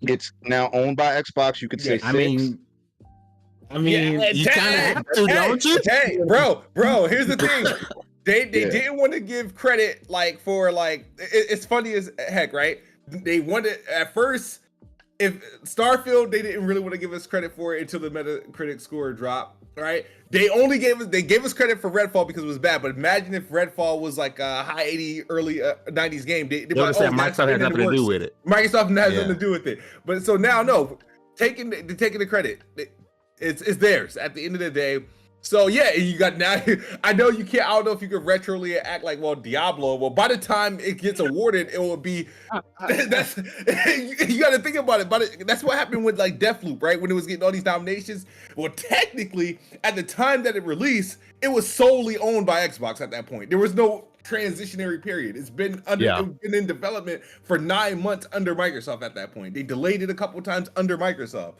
it's now owned by Xbox, you could say 6. I mean, you kind of have to, don't you? Hey, bro, here's the thing. They Yeah. didn't want to give credit like for like it's funny as heck, right? They wanted at first, if Starfield, they didn't really want to give us credit for it until the Metacritic score dropped, right? They gave us credit for Redfall because it was bad, but imagine if Redfall was like a high 80 early 90s game. They You understand? Microsoft has nothing to do with it. Microsoft has Yeah. nothing to do with it. But so now, no, taking the credit, it's theirs at the end of the day. So yeah, you got now. I know you can't. I don't know if you could retroly act like, well, Diablo. Well, by the time it gets awarded, it will be. That's you got to think about it. But that's what happened with like Deathloop, right? When it was getting all these nominations. Well, technically, at the time that it released, it was solely owned by Xbox at that point. There was no transitionary period. It's been it's been in development for 9 months under Microsoft at that point. They delayed it a couple times under Microsoft.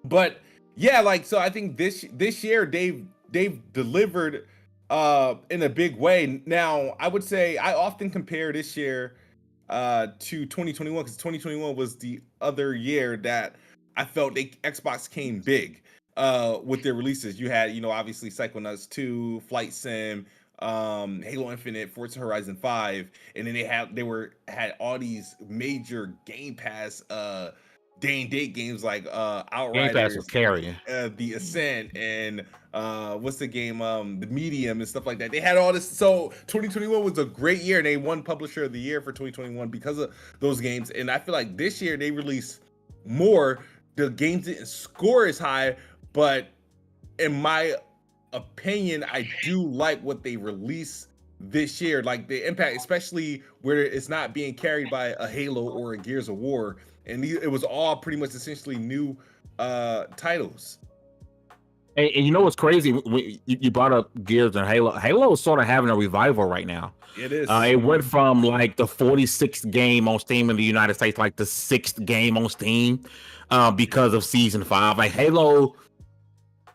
But yeah, like so I think this year they've delivered in a big way. Now, I would say I often compare this year to 2021 because 2021 was the other year that I felt Xbox came big with their releases. You had, obviously Psychonauts 2, Flight Sim, Halo Infinite, Forza Horizon 5, and then they had all these major Game Pass day and date games like Outriders, Game Pass was carrying. The Ascent, and what's the game, the Medium and stuff like that. They had all this. So 2021 was a great year, and they won Publisher of the Year for 2021 because of those games. And I feel like this year they released more. The games didn't score as high, but in my opinion, I do like what they released this year, like the impact, especially where it's not being carried by a Halo or a Gears of War, and it was all pretty much essentially new titles. And you know what's crazy? When you brought up Gears and Halo. Halo is sort of having a revival right now. It is. It went from like the 46th game on Steam in the United States, like the 6th game on Steam, because of Season 5. Like Halo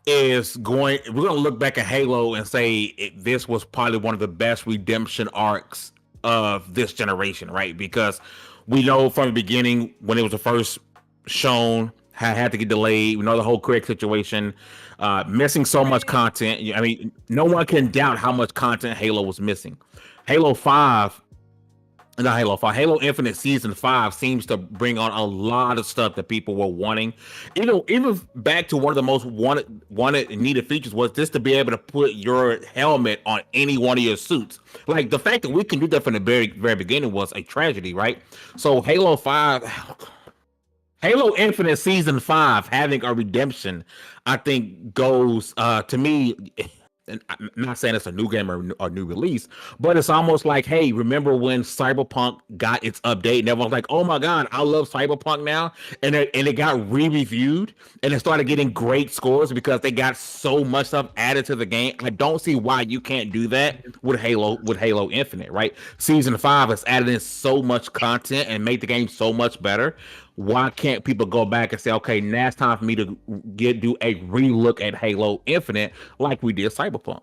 is going. We're gonna look back at Halo and say this was probably one of the best redemption arcs of this generation, right? Because we know from the beginning when it was the first shown, had to get delayed. We know the whole Craig situation, missing so much content. I mean, no one can doubt how much content Halo was missing. Halo Infinite Season 5 seems to bring on a lot of stuff that people were wanting. Even back to one of the most wanted and needed features was just to be able to put your helmet on any one of your suits. Like the fact that we can do that from the very, very beginning was a tragedy, right? So Halo Infinite Season 5 having a redemption, I think goes to me. And I'm not saying it's a new game or a new release, but it's almost like, hey, remember when Cyberpunk got its update and everyone's like, oh my God, I love Cyberpunk now. And it got re-reviewed and it started getting great scores because they got so much stuff added to the game. I don't see why you can't do that with Halo Infinite, right? Season 5 has added in so much content and made the game so much better. Why can't people go back and say, okay, now it's time for me to do a relook at Halo Infinite like we did Cyberpunk?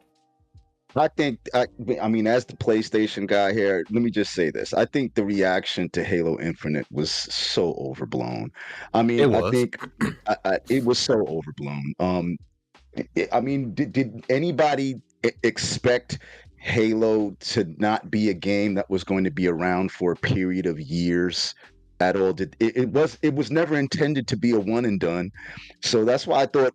I think, I mean, as the PlayStation guy here, let me just say this. I think the reaction to Halo Infinite was so overblown. I mean, I think it was so overblown. I mean, did anybody expect Halo to not be a game that was going to be around for a period of years at all? It was never intended to be a one and done. So that's why I thought,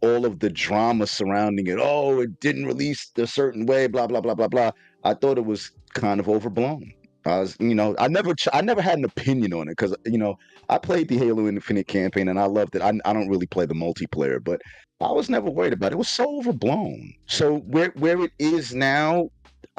all of the drama surrounding it, oh, it didn't release a certain way, blah blah blah blah blah. I thought it was kind of overblown. I was, I never had an opinion on it because, I played the Halo Infinite campaign and I loved it. I don't really play the multiplayer, but I was never worried about it. It was so overblown. So where it is now,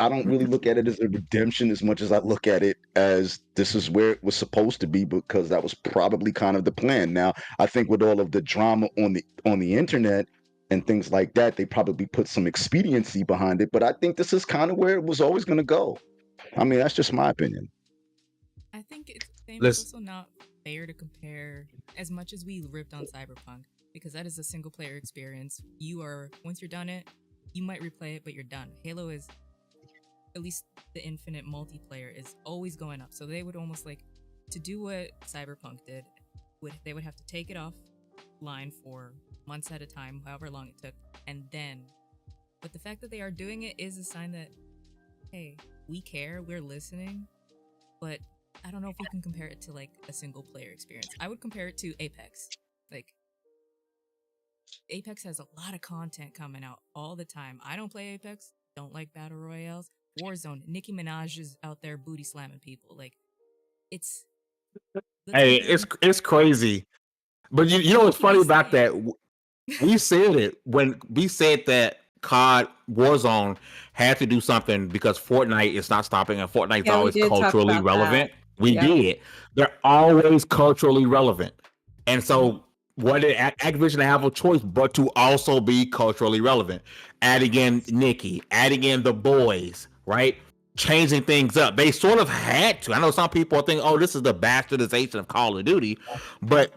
I don't really look at it as a redemption as much as I look at it as this is where it was supposed to be, because that was probably kind of the plan. Now, I think with all of the drama on the internet and things like that, they probably put some expediency behind it. But I think this is kind of where it was always going to go. I mean, that's just my opinion. I think it's also not fair to compare as much as we ripped on Cyberpunk, because that is a single player experience. Once you're done it, you might replay it, but you're done. Halo is, at least the infinite multiplayer, is always going up. So they would almost like to do what Cyberpunk did. They would have to take it offline for months at a time, however long it took, and then But the fact that they are doing it is a sign that, hey, we care, we're listening. But I don't know if we can compare it to like a single player experience. I would compare it to Apex. Like, Apex has a lot of content coming out all the time. I don't play Apex, don't like battle royales. Warzone, Nicki Minaj is out there booty slamming people. Like, it's Hey, it's crazy. But you know what's funny about that? We said it when we said that COD Warzone had to do something because Fortnite is not stopping and Fortnite's Yeah, we always did talk culturally about relevant. that. We Yeah. did. They're always culturally relevant. And so what did Activision have a choice but to also be culturally relevant? Adding in Nikki, adding in the boys, right? Changing things up. They sort of had to. I know some people think, oh, this is the bastardization of Call of Duty, but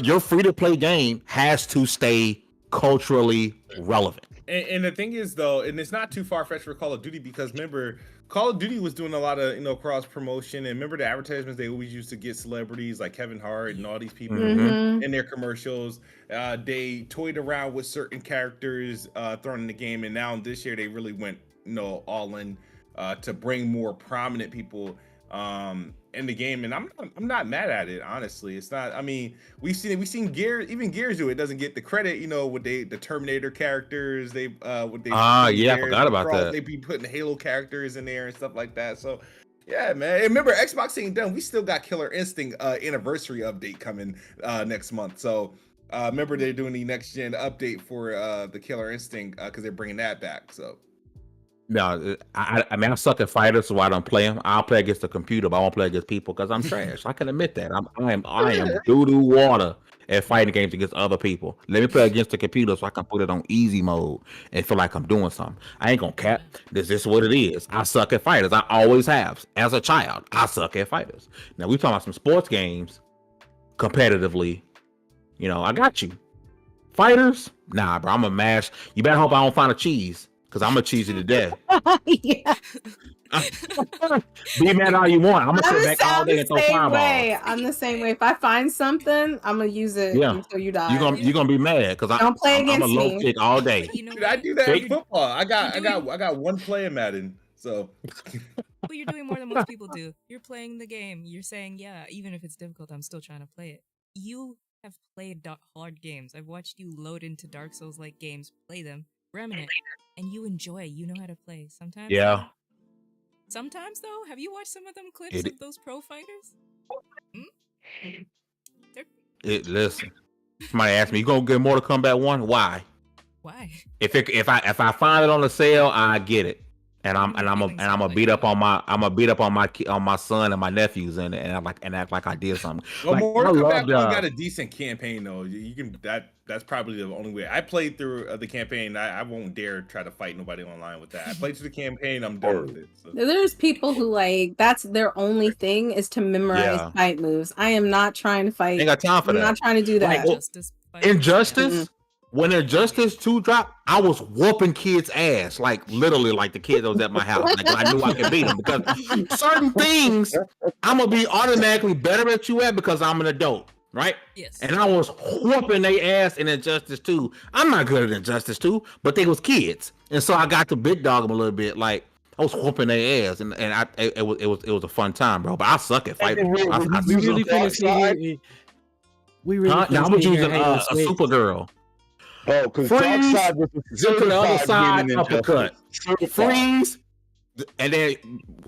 your free-to-play game has to stay culturally relevant. And the thing is, though, and it's not too far-fetched for Call of Duty because remember, Call of Duty was doing a lot of cross promotion, and remember the advertisements they always used to get celebrities like Kevin Hart and all these people in their commercials. They toyed around with certain characters thrown in the game, and now this year they really went all in to bring more prominent people in the game, and I'm not mad at it, honestly. It's not. I mean, we've seen Gears, even Gears do it. Doesn't get the credit, with the Terminator characters. I forgot about that. They be putting Halo characters in there and stuff like that. So yeah, man. And remember, Xbox ain't done. We still got Killer Instinct anniversary update coming next month. So remember they're doing the next gen update for the Killer Instinct because they're bringing that back. So. No, I mean, I suck at fighters, so I don't play them. I'll play against the computer, but I won't play against people because I'm trash. I can admit that. I am doo-doo water at fighting games against other people. Let me play against the computer so I can put it on easy mode and feel like I'm doing something. I ain't gonna cap. This is what it is. I suck at fighters. I always have. As a child, I suck at fighters. Now, we talking about some sports games competitively. I got you. Fighters? Nah, bro, I'm a mash. You better hope I don't find a cheese. Because I'm going to cheese you to death. Yeah. Be mad all you want. I'm going to sit back all day and throw fireballs. I'm the same way. If I find something, I'm going to use it until you die. You're gonna be mad because I'm a low kick all day. Dude, I do that in football. I got one play in Madden. So. But you're doing more than most people do. You're playing the game. You're saying, yeah, even if it's difficult, I'm still trying to play it. You have played hard games. I've watched you load into Dark Souls-like games, play them, Remnant, and you enjoy. You know how to play. Sometimes. Yeah. Sometimes though, have you watched some of them clips of those pro fighters? Listen. Somebody asked me, "You gonna get Mortal Kombat 1? Why? Why? If I find it on the sale, I get it, and I'm gonna beat up on my son and my nephews and act like I did something. Well, Mortal Kombat got a decent campaign though. You can that's probably the only way. I played through the campaign. I won't dare try to fight nobody online with that. I played through the campaign. I'm done with it. So. There's people who that's their only thing is to memorize fight moves. I am not trying to fight. Ain't got time for that. I'm not trying to do that. Injustice. When Injustice 2 dropped, I was whooping kids' ass, like literally, like the kid that was at my house. Like I knew I could beat them because certain things I'm gonna be automatically better at you at because I'm an adult, right? Yes. And I was whooping their ass in Injustice 2. I'm not good at Injustice 2, but they was kids, and so I got to big dog them a little bit. Like I was whooping their ass, and it was a fun time, bro. But I suck at fighting. We really finished it. I was using a Supergirl. Oh, because Darkseid was to the other side, uppercut. Freeze, and then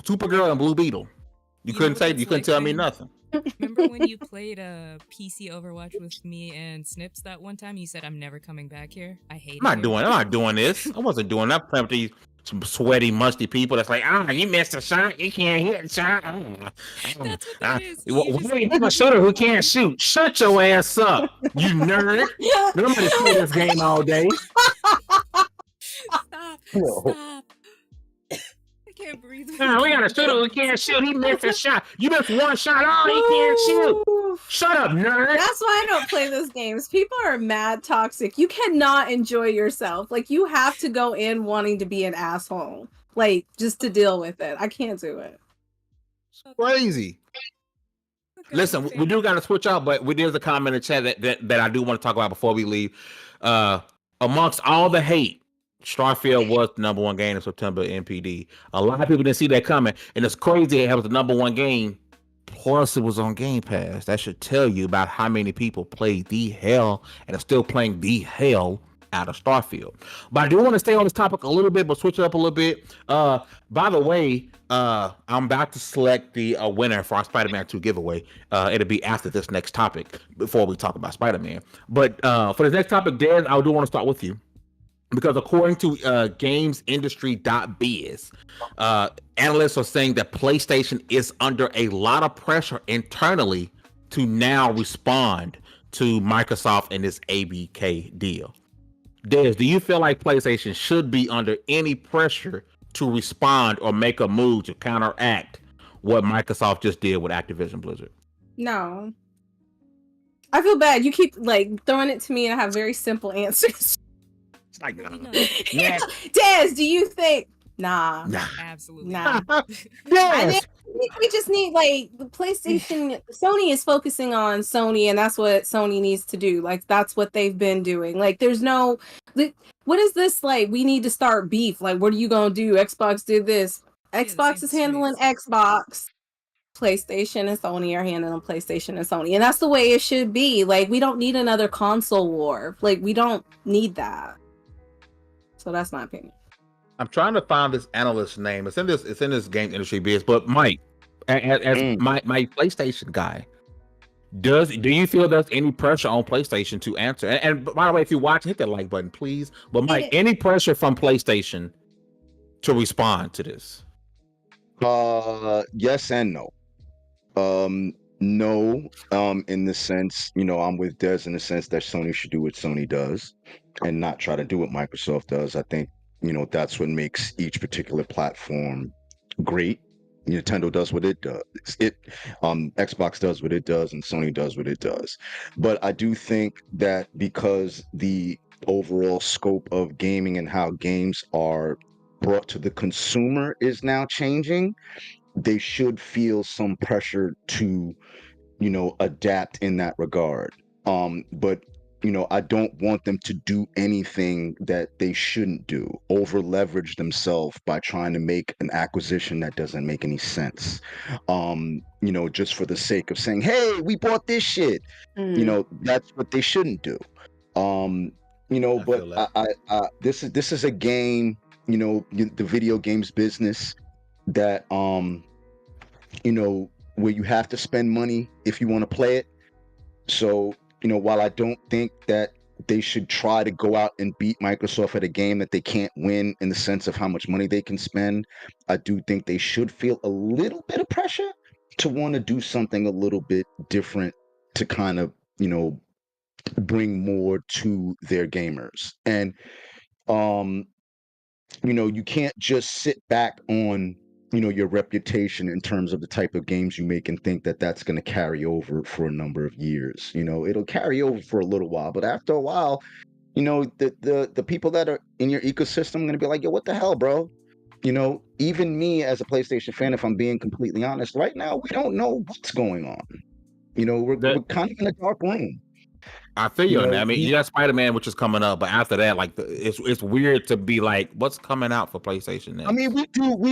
Supergirl and Blue Beetle. You couldn't tell me nothing. Remember when you played a PC Overwatch with me and Snips that one time? You said, "I'm never coming back here." I hate it. I'm not doing this. I wasn't doing that. Playing with these some sweaty, musty people that's like, you missed a shot. You can't hit a shot. That's what that is. You have a shooter who can't shoot. Shut your ass up, you nerd. Nobody play this game all day. Stop. I can't breathe. We got a shooter who can't shoot. He missed a shot. You missed one shot. Oh, he can't shoot. Shut up, nerd. That's why I don't play those games. People are mad toxic. You cannot enjoy yourself. Like, you have to go in wanting to be an asshole. Like, just to deal with it. I can't do it. Crazy. Listen, we do got to switch out, but there's a comment in the chat that I do want to talk about before we leave. Amongst all the hate, Starfield was the number one game in September NPD. A lot of people didn't see that coming, and it's crazy it was the number one game. Plus, it was on Game Pass. That should tell you about how many people played the hell and are still playing the hell out of Starfield. But I do want to stay on this topic a little bit, but switch it up a little bit. By the way, I'm about to select the winner for our Spider-Man 2 giveaway. It'll be after this next topic before we talk about Spider-Man. But for the next topic, Dan, I do want to start with you. Because according to gamesindustry.biz, analysts are saying that PlayStation is under a lot of pressure internally to now respond to Microsoft and this ABK deal. Des, do you feel like PlayStation should be under any pressure to respond or make a move to counteract what Microsoft just did with Activision Blizzard? No. I feel bad. You keep like throwing it to me and I have very simple answers. It's like, Yeah. Des, do you think? Nah. Absolutely. Nah. Yes. I think we just need like the PlayStation. Sony is focusing on Sony, and that's what Sony needs to do. Like that's what they've been doing. Like there's no. What is this like? We need to start beef. Like what are you gonna do? Xbox did this. Xbox is handling Xbox. PlayStation and Sony are handling PlayStation and Sony, and that's the way it should be. Like we don't need another console war. Like we don't need that. So that's my opinion. I'm trying to find this analyst's name. It's in this game industry biz. But Mike, as my PlayStation guy, do you feel there's any pressure on PlayStation to answer? And by the way, if you watch, hit that like button, please. But Mike, any pressure from PlayStation to respond to this? Yes and no. No, in the sense, I'm with Des in the sense that Sony should do what Sony does and not try to do what Microsoft does. I think, that's what makes each particular platform great. Nintendo does what it does. Xbox does what it does, and Sony does what it does. But I do think that because the overall scope of gaming and how games are brought to the consumer is now changing, they should feel some pressure to, adapt in that regard. But I don't want them to do anything that they shouldn't do, over leverage themselves by trying to make an acquisition that doesn't make any sense. Just for the sake of saying, hey, we bought this shit. That's what they shouldn't do. But this is a game, the video games business that where you have to spend money if you want to play it. So while I don't think that they should try to go out and beat Microsoft at a game that they can't win in the sense of how much money they can spend, I do think they should feel a little bit of pressure to want to do something a little bit different to kind of bring more to their gamers. And you can't just sit back on your reputation in terms of the type of games you make and think that that's going to carry over for a number of years. It'll carry over for a little while, but after a while, the people that are in your ecosystem are going to be like, yo, what the hell, bro? Even me as a PlayStation fan, if I'm being completely honest, right now, we don't know what's going on. We're kind of in a dark room. I feel you on that. I mean, you got Spider-Man, which is coming up, but after that, like, it's weird to be like, what's coming out for PlayStation next? I mean, we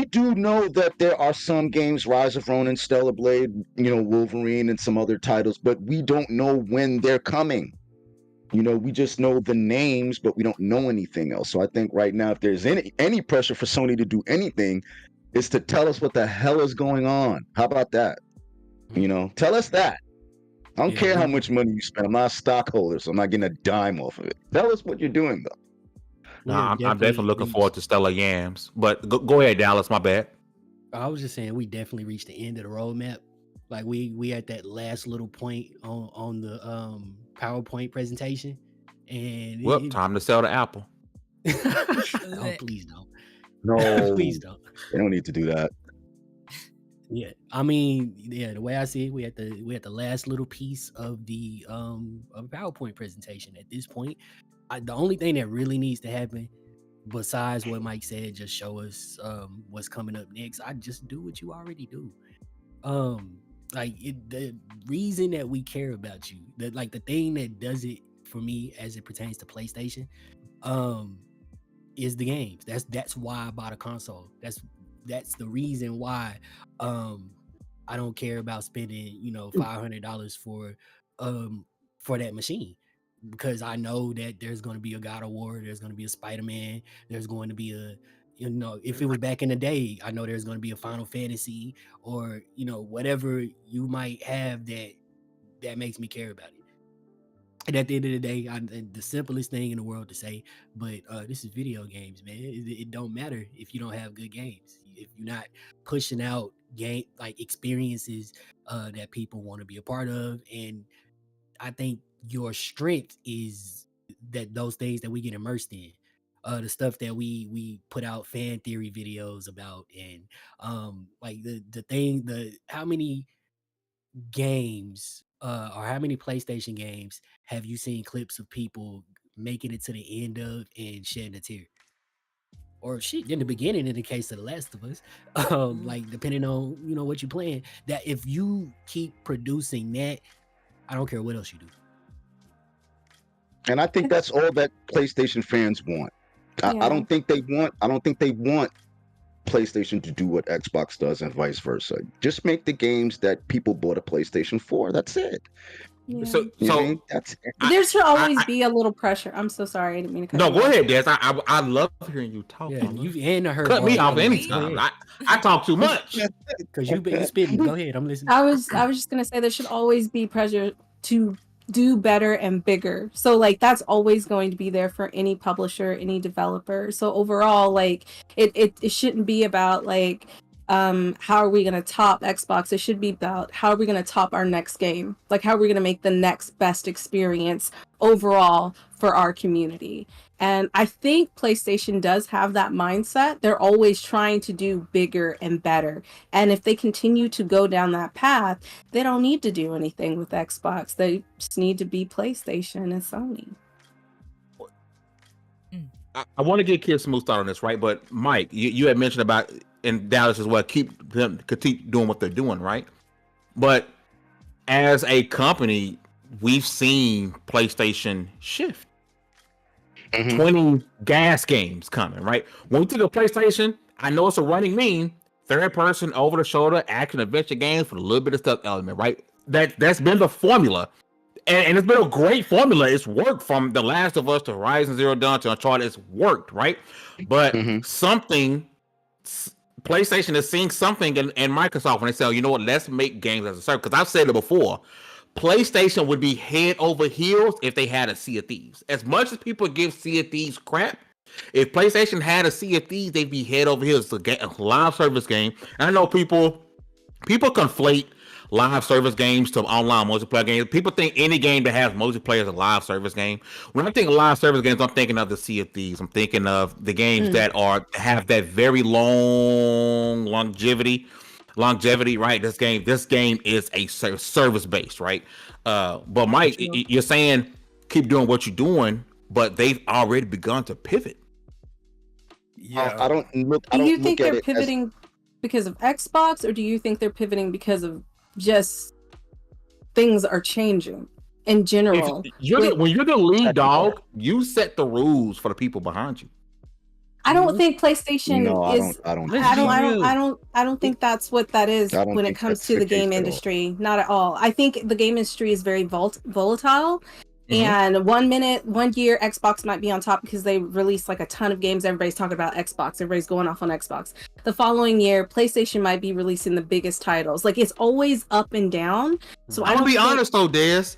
do know that there are some games, Rise of Ronin, Stellar Blade, Wolverine, and some other titles, but we don't know when they're coming. We just know the names, but we don't know anything else. So I think right now, if there's any pressure for Sony to do anything, it's to tell us what the hell is going on. How about that? Tell us that. I don't care how much money you spend. I'm not a stockholder, so I'm not getting a dime off of it. Tell us what you're doing, though. No, I'm definitely looking forward to Stellar Yams. But go ahead, Dallas. My bad. I was just saying we definitely reached the end of the roadmap. Like we at that last little point on the PowerPoint presentation, and time to sell the Apple. Oh, please don't. No, please don't. They don't need to do that. Yeah, I mean, the way I see it, we at the last little piece of the PowerPoint presentation. At this point, the only thing that really needs to happen, besides what Mike said, just show us what's coming up next. I just do what you already do. The reason that we care about you, the thing that does it for me as it pertains to PlayStation, is the games. That's why I bought a console. That's the reason why I don't care about spending, $500 for that machine, because I know that there's going to be a God of War, there's going to be a Spiderman, there's going to be a, if it was back in the day, I know there's going to be a Final Fantasy, or whatever you might have that makes me care about it. And at the end of the day, the simplest thing in the world to say, but this is video games, man. It don't matter if you don't have good games. If you're not pushing out experiences that people want to be a part of. And I think your strength is that those things that we get immersed in, the stuff that we put out fan theory videos about, and how many games or how many PlayStation games have you seen clips of people making it to the end of and shedding a tear? Or shit, in the beginning, in the case of The Last of Us, depending on what you're playing, that if you keep producing that, I don't care what else you do. And I think that's all that PlayStation fans want. I don't think they want PlayStation to do what Xbox does and vice versa. Just make the games that people bought a PlayStation for. That's it. Yeah. So that's it. There should always be a little pressure. I'm so sorry, I didn't mean to cut no, you go off. ahead, Des. I love hearing you talk. Yeah, I heard cut me off Wait. anytime. I talk too much. because you spitting. Go ahead, I'm listening. I was just gonna say there should always be pressure to do better and bigger. So that's always going to be there for any publisher, any developer. So overall, it shouldn't be about how are we going to top Xbox. It should be about how are we going to top our next game. How are we going to make the next best experience overall for our community. And I think PlayStation does have that mindset. They're always trying to do bigger and better. And if they continue to go down that path, they don't need to do anything with Xbox. They just need to be PlayStation and Sony. I want to get Kid Smooth started on this, right? But Mike, you had mentioned about in Dallas as well, keep doing what they're doing, right? But as a company, we've seen PlayStation shift. 20 gas games coming, right? When we think of PlayStation, I know it's a running meme, third person, over the shoulder, action adventure games with a little bit of stuff element, right? That's been the formula. And it's been a great formula. It's worked from The Last of Us to Horizon Zero Dawn to Uncharted. It's worked, right? But PlayStation is seeing something in Microsoft when they say, you know what, let's make games as a service. Because I've said it before, PlayStation would be head over heels if they had a Sea of Thieves. As much as people give Sea of Thieves crap, if PlayStation had a Sea of Thieves, they'd be head over heels. It's a live service game. And I know people conflate live service games to online multiplayer games. People think any game that has multiplayer is a live service game. When I think of live service games, I'm thinking of the Sea of Thieves. I'm thinking of the games that have that very long longevity, right? This game is a service based, right? But Mike, you're saying keep doing what you're doing, but they've already begun to pivot. Yeah, I don't look. Do you think they're pivoting because of Xbox, or do you think they're pivoting because of just things are changing in general? When you're the lead dog, you set the rules for the people behind you. I don't think PlayStation is. I don't think that's what that is when it comes to the game industry. Not at all. I think the game industry is very volatile. And 1 year, Xbox might be on top because they release a ton of games. Everybody's talking about Xbox. Everybody's going off on Xbox. The following year, PlayStation might be releasing the biggest titles. It's always up and down. So I'm gonna be honest though, Des.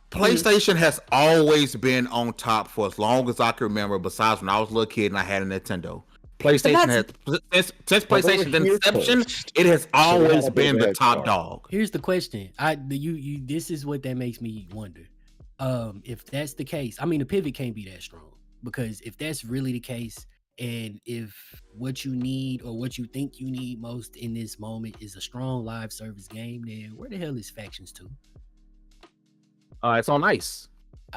PlayStation has always been on top for as long as I can remember. Besides when I was a little kid and I had a Nintendo. PlayStation has since PlayStation's inception, it has always been the top dog. Here's the question. This is what that makes me wonder. If that's the case, I mean, the pivot can't be that strong, because if that's really the case, and if what you need or what you think you need most in this moment is a strong live service game, then where the hell is Factions 2? It's on ice.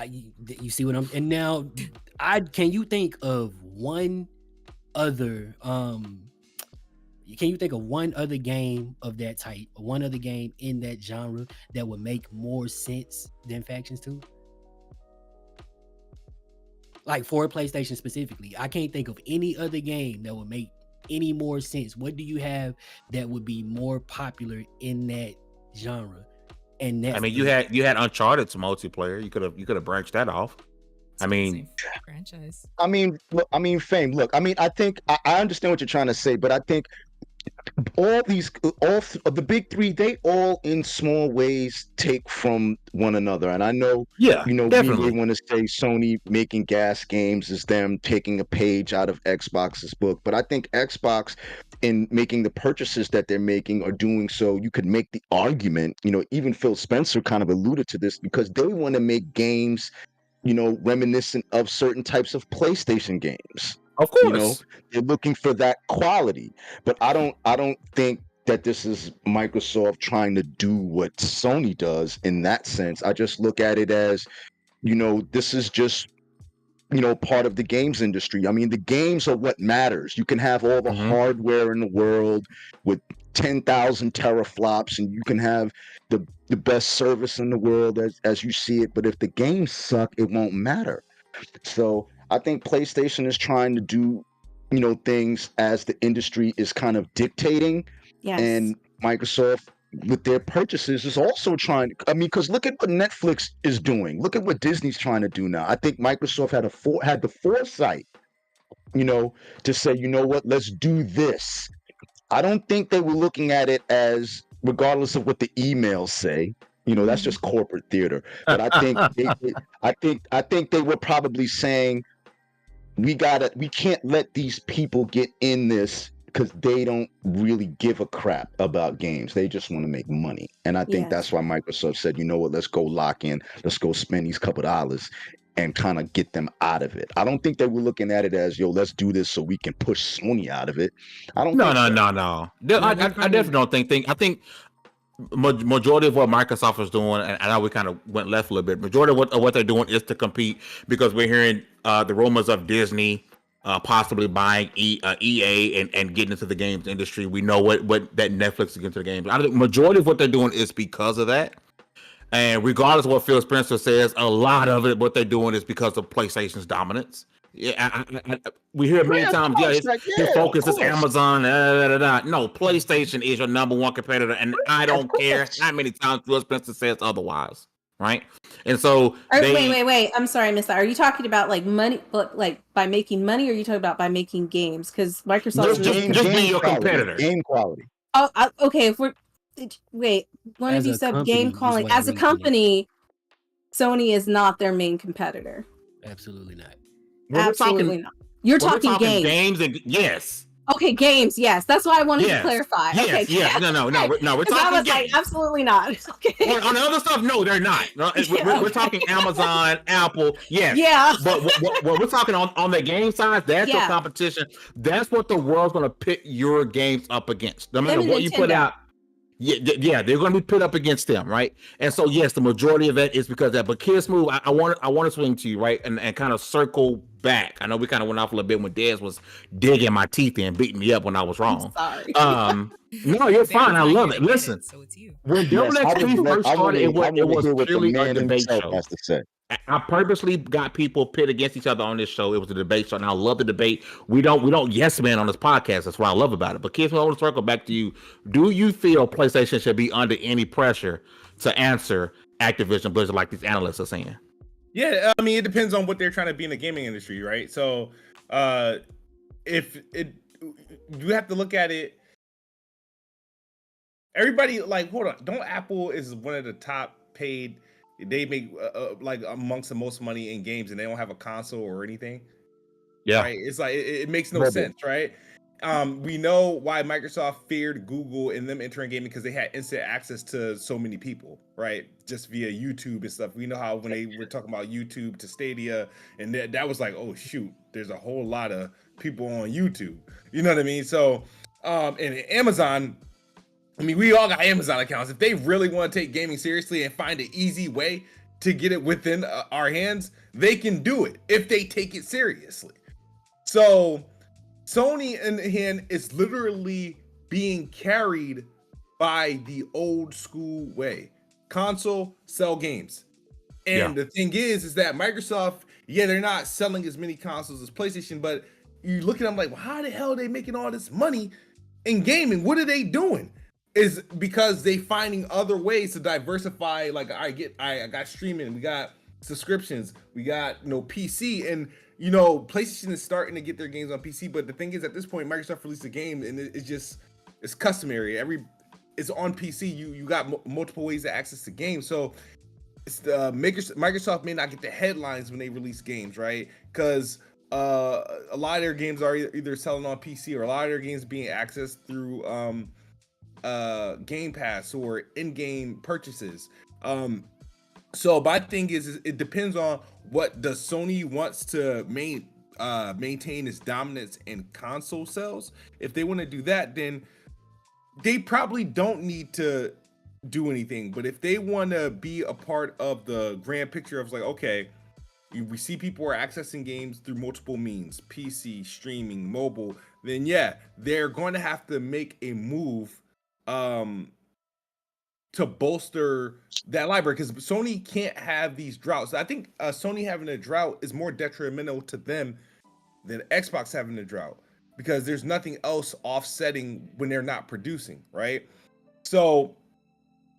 You see what I'm, and now can you think of one other game of that type, one other game in that genre that would make more sense than Factions 2? Like for PlayStation specifically, I can't think of any other game that would make any more sense. What do you have that would be more popular in that genre? And I that's mean, you had Uncharted's multiplayer. You could have branched that off. I mean, franchise. I mean, Fame. Look, I mean, I think I understand what you're trying to say, but I think all the big three, they all in small ways take from one another. And I know, yeah, we may definitely. want to say Sony making gas games is them taking a page out of Xbox's book, but I think Xbox, in making the purchases that they're making, are doing so. You could make the argument, even Phil Spencer kind of alluded to this, because they want to make games, reminiscent of certain types of PlayStation games. Of course. They're looking for that quality. But I don't think that this is Microsoft trying to do what Sony does in that sense. I just look at it as, this is just, part of the games industry. I mean, the games are what matters. You can have all the hardware in the world with 10,000 teraflops, and you can have the best service in the world as you see it. But if the games suck, it won't matter. So I think PlayStation is trying to do, things as the industry is kind of dictating. Yes. And Microsoft, with their purchases, is also trying. I mean, because look at what Netflix is doing. Look at what Disney's trying to do now. I think Microsoft had the foresight, to say, what, let's do this. I don't think they were looking at it as, regardless of what the emails say, that's just corporate theater. But I think I think they were probably saying, we can't let these people get in this, because they don't really give a crap about games. They just want to make money. And I think that's why Microsoft said, you know what, let's go lock in, let's go spend these couple dollars and kind of get them out of it. I don't think they were looking at it as, let's do this so we can push Sony out of it. I don't think so. No. I definitely don't think. I think majority of what Microsoft is doing, and I know we kind of went left a little bit, majority of what they're doing is to compete, because we're hearing the rumors of Disney possibly buying EA and getting into the games industry. We know what that Netflix is getting into the games. I think majority of what they're doing is because of that. And regardless of what Phil Spencer says, a lot of it, what they're doing, is because of PlayStation's dominance. Yeah, we hear many times, his focus is Amazon. No, PlayStation is your number one competitor, and I don't care how many times Phil Spencer says otherwise, right? And so, wait. I'm sorry, I missed that. Are you talking about like money, like by making money, or are you talking about by making games? Because Microsoft just be your competitor. Game quality. Oh, okay. If we're one of you said game calling. As a company, Sony is not their main competitor. Absolutely not. Absolutely not. You're talking games. Yes. Okay, games. Yes, that's why I wanted to clarify. Yes, okay, yeah. No. We're talking. I was games. like, absolutely not. Okay. On the other stuff, no, they're not. We're talking Amazon, Apple. Yes. Yeah. But what we're talking on the game side, that's your competition. That's what the world's going to pit your games up against. No matter what you put out. Yeah, they're going to be put up against them, right? And so, yes, the majority of that is because of that. But Kids Move, I want to swing to you, right, and kind of circle back. I know we kind of went off a little bit when Dez was digging my teeth in, beating me up when I was wrong. I'm sorry. No, you're fine. I love it. Listen, so it's you. when Double XP first started, it was purely a debate show. Has to say. I purposely got people pit against each other on this show. It was a debate show, and I love the debate. We don't yes man on this podcast. That's what I love about it. But Kids, I want to circle back to you. Do you feel PlayStation should be under any pressure to answer Activision Blizzard like these analysts are saying? Yeah, I mean, it depends on what they're trying to be in the gaming industry, right? So, if it, you have to look at it. Everybody, hold on. Don't Apple is one of the top paid. They make amongst the most money in games, and they don't have a console or anything. Yeah, right? It's like it makes no sense, right? We know why Microsoft feared Google and them entering gaming, because they had instant access to so many people, right? Just via YouTube and stuff. We know how when they were talking about YouTube to Stadia, and that was like, oh shoot, there's a whole lot of people on YouTube. You know what I mean? So, and Amazon. I mean, we all got Amazon accounts. If they really want to take gaming seriously and find an easy way to get it within our hands, they can do it if they take it seriously. So Sony in the hand is literally being carried by the old school way. Console, sell games. And the thing is that Microsoft yeah, they're not selling as many consoles as PlayStation, but you look at them like, well, how the hell are they making all this money in gaming? What are they doing? Is because they finding other ways to diversify. Like I got streaming, we got subscriptions, we got PC, and PlayStation is starting to get their games on PC. But the thing is, at this point, Microsoft released a game, and it's customary. It's on PC. You got multiple ways to access the game. So it's Microsoft may not get the headlines when they release games, right? Because a lot of their games are either selling on PC, or a lot of their games being accessed through Game Pass or in-game purchases. So my thing is it depends on what does Sony wants to maintain its dominance in console sales. If they want to do that, then they probably don't need to do anything. But if they want to be a part of the grand picture of like, okay, we see people are accessing games through multiple means, PC, streaming, mobile, then yeah, they're going to have to make a move to bolster that library, because Sony can't have these droughts. I think Sony having a drought is more detrimental to them than Xbox having a drought, because there's nothing else offsetting when they're not producing, right? So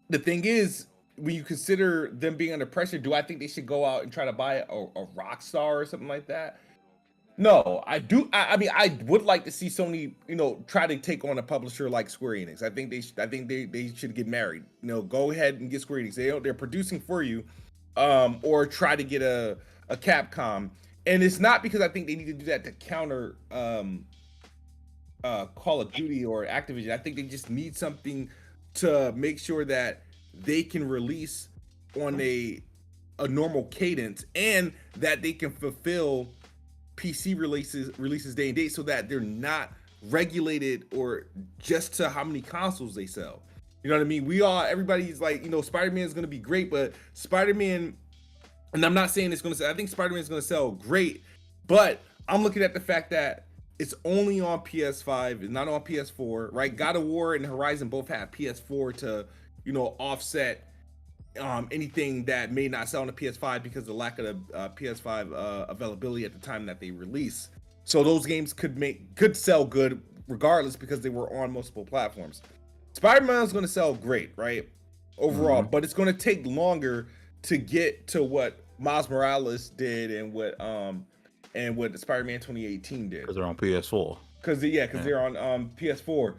the thing is, when you consider them being under pressure, do I think they should go out and try to buy a Rockstar or something like that? No, I do. I mean, I would like to see Sony, try to take on a publisher like Square Enix. I think they should get married. Go ahead and get Square Enix. They're producing for you, or try to get a Capcom. And it's not because I think they need to do that to counter Call of Duty or Activision. I think they just need something to make sure that they can release on a normal cadence, and that they can fulfill PC releases day and date, so that they're not regulated or just to how many consoles they sell. You know what I mean? Everybody's like, Spider-Man is going to be great, but Spider-Man, and I'm not saying it's going to sell, I think Spider-Man is going to sell great, but I'm looking at the fact that it's only on PS5, it's not on PS4, right? God of War and Horizon both have PS4 to, offset anything that may not sell on the PS5 because of the lack of the PS5 availability at the time that they release. So those games could sell good regardless, because they were on multiple platforms. Spider-Man is going to sell great, right? Overall, but it's going to take longer to get to what Miles Morales did and what Spider-Man 2018 did. Because they're on PS4. Because they're on PS4.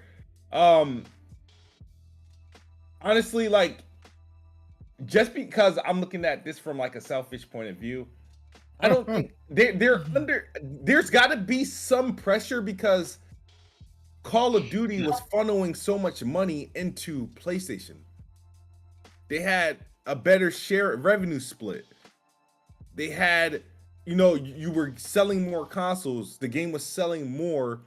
Honestly, like, just because I'm looking at this from like a selfish point of view, I don't think there's got to be some pressure, because Call of Duty was funneling so much money into PlayStation. They had a better revenue split. They had, you were selling more consoles. The game was selling more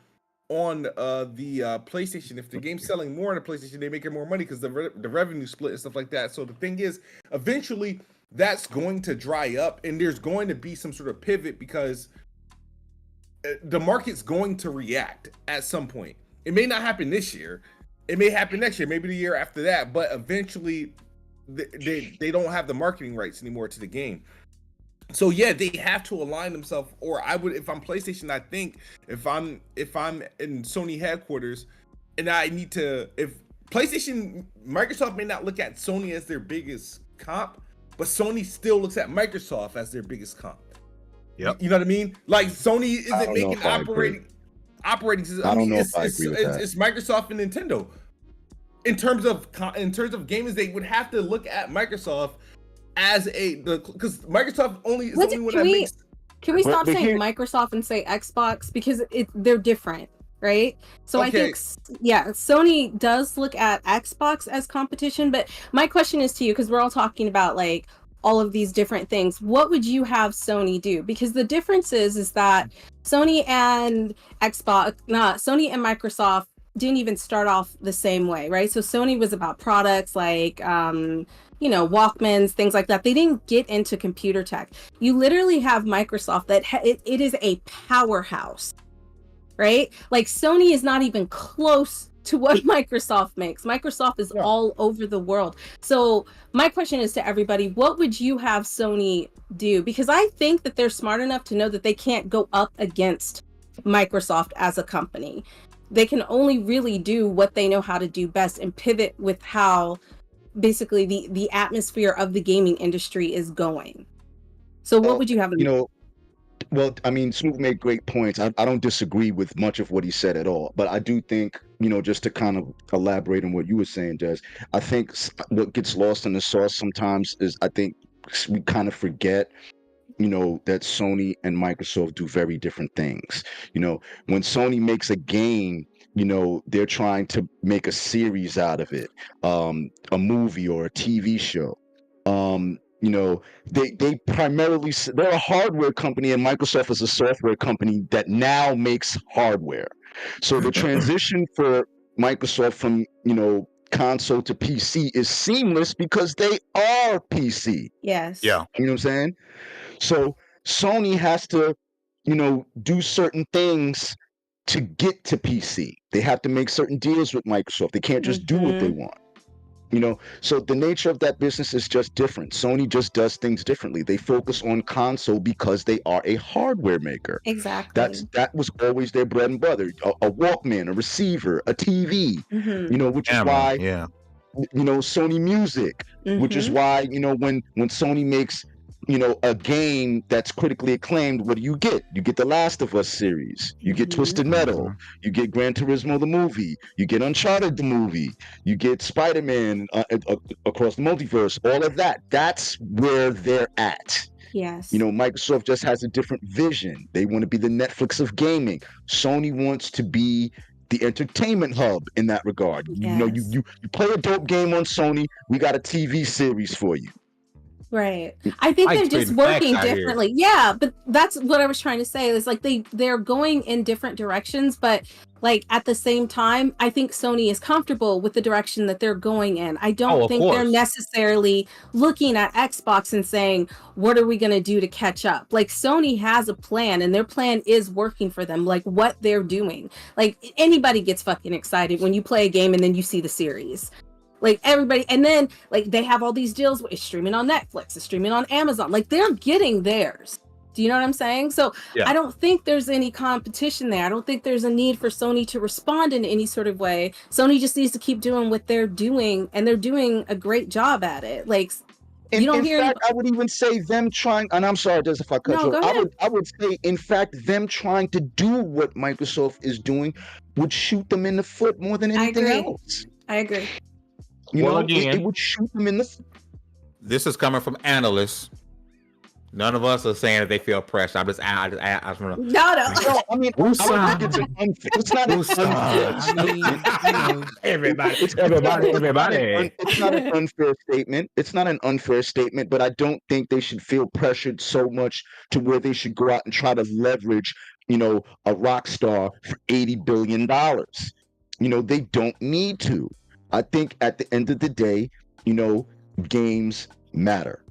on the PlayStation. If the game's selling more on the PlayStation, they making more money because the revenue split and stuff like that. So the thing is, eventually that's going to dry up, and there's going to be some sort of pivot, because the market's going to react at some point. It may not happen this year, it may happen next year, maybe the year after that, but eventually they don't have the marketing rights anymore to the game. So yeah, they have to align themselves. Or I would, if I'm PlayStation, I think if I'm in Sony headquarters, and I need to, if PlayStation, Microsoft may not look at Sony as their biggest comp, but Sony still looks at Microsoft as their biggest comp. Yep. You know what I mean? Like, Sony isn't making operating systems. I don't know if I agree with that. It's Microsoft and Nintendo. In terms of gamers, they would have to look at Microsoft as because Microsoft only is the only one that makes. Can we stop saying Microsoft and say Xbox, because they're different, right? So okay. I think Sony does look at Xbox as competition, but my question is to you, because we're all talking about like all of these different things. What would you have Sony do? Because the difference is that Sony and Microsoft didn't even start off the same way, right? So Sony was about products like Walkmans, things like that. They didn't get into computer tech. You literally have Microsoft that it is a powerhouse right? Like Sony is not even close to what Microsoft makes. Microsoft is all over the world. So my question is to everybody, what would you have Sony do? Because I think that they're smart enough to know that they can't go up against Microsoft as a company. They can only really do what they know how to do best and pivot with how basically the atmosphere of the gaming industry is going. So what would you have them do? Well, I mean, Snoop made great points. I don't disagree with much of what he said at all. But I do think, just to kind of elaborate on what you were saying, Des, I think what gets lost in the sauce sometimes is I think we kind of forget, that Sony and Microsoft do very different things. When Sony makes a game, they're trying to make a series out of it, a movie or a TV show. They primarily, they're a hardware company, and Microsoft is a software company that now makes hardware. So the transition for Microsoft from console to PC is seamless because they are PC. Yes. Yeah. You know what I'm saying? So Sony has to, do certain things to get to PC. They have to make certain deals with Microsoft. They can't just do what they want. So the nature of that business is just different. Sony just does things differently. They focus on console because they are a hardware maker. Exactly. That was always their bread and butter. A Walkman, a receiver, a TV. Which is why Sony Music, which is why when Sony makes a game that's critically acclaimed, what do? You get the Last of Us series, you get Twisted Metal, you get Gran Turismo the movie, you get Uncharted the movie, you get Spiderman across the multiverse. All of that's where they're at. Yes. Microsoft just has a different vision. They want to be the Netflix of gaming. Sony wants to be the entertainment hub in that regard. Yes. You play a dope game on Sony, we got a TV series for you. Right. I think they're just working differently. Yeah, but that's what I was trying to say. Is like they're going in different directions, but like at the same time, I think Sony is comfortable with the direction that they're going in. I don't think they're necessarily looking at Xbox and saying, what are we going to do to catch up? Like Sony has a plan, and their plan is working for them, like what they're doing. Like anybody gets fucking excited when you play a game and then you see the series. Like everybody, and then like they have all these deals with streaming on Netflix, it's streaming on Amazon. Like they're getting theirs. Do you know what I'm saying? So I don't think there's any competition there. I don't think there's a need for Sony to respond in any sort of way. Sony just needs to keep doing what they're doing, and they're doing a great job at it. Like you don't hear. In fact, I would even say them trying, and I'm sorry, Des, if I cut you off. I would say, in fact, them trying to do what Microsoft is doing would shoot them in the foot more than anything else. I agree. It would shoot them in the. This is coming from analysts. None of us are saying that they feel pressure. I just want to. No. I mean, I don't think it's an unfair. It's not an unfair. Everybody. It's not an unfair statement. It's not an unfair statement, but I don't think they should feel pressured so much to where they should go out and try to leverage, a rock star for $80 billion. They don't need to. I think at the end of the day, games matter.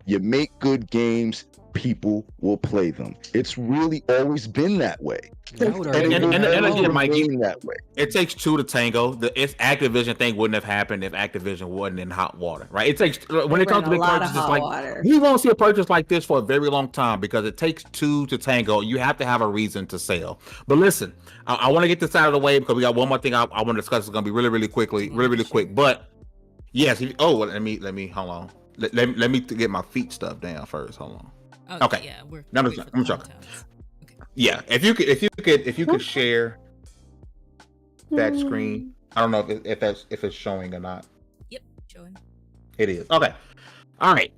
You make good games, people will play them. It's really always been that way. And again, Mikey, that way. It takes two to tango. The Activision thing wouldn't have happened if Activision wasn't in hot water, right? It takes when it comes to big purchases, like we won't see a purchase like this for a very long time because it takes two to tango. You have to have a reason to sell. But listen, I want to get this out of the way because we got one more thing I want to discuss. It's going to be really quick. But yes, let me hold on. Let me get my feet stuff down first. Hold on. Okay. Yeah, I'm joking. Yeah, if you could share that screen. I don't know if it's showing or not. Yep, showing. It is. Okay. All right.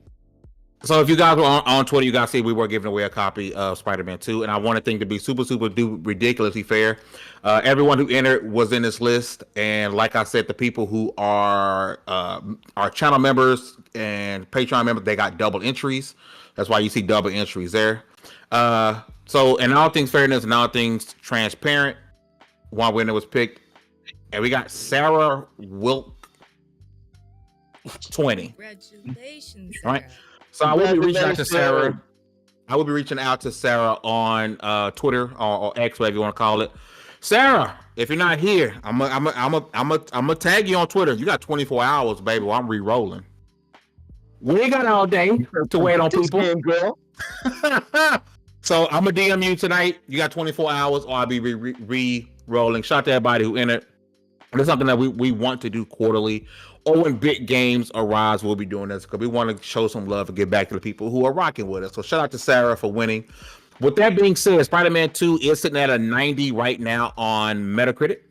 So if you guys were on Twitter, you guys see we were giving away a copy of Spider-Man 2, and I wanted things to be super ridiculously fair. Everyone who entered was in this list, and like I said, the people who are our channel members and Patreon members, they got double entries. That's why you see double entries there. So in all things fairness and all things transparent, one winner was picked, and we got Sarah Wilk 20. Congratulations, All right. So I will be reaching out to Sarah. I will be reaching out to Sarah on Twitter or X, whatever you want to call it. Sarah, if you're not here, I'm gonna tag you on Twitter. You got 24 hours, baby. While I'm re-rolling. We ain't got all day to wait on people. Game, girl. So I'm gonna DM you tonight. You got 24 hours, or I'll be re-rolling. Shout out to everybody who entered. It's something that we want to do quarterly, or when big games arise, we'll be doing this because we want to show some love and give back to the people who are rocking with us. So shout out to Sarah for winning. With that being said, Spider-Man 2 is sitting at a 90 right now on Metacritic.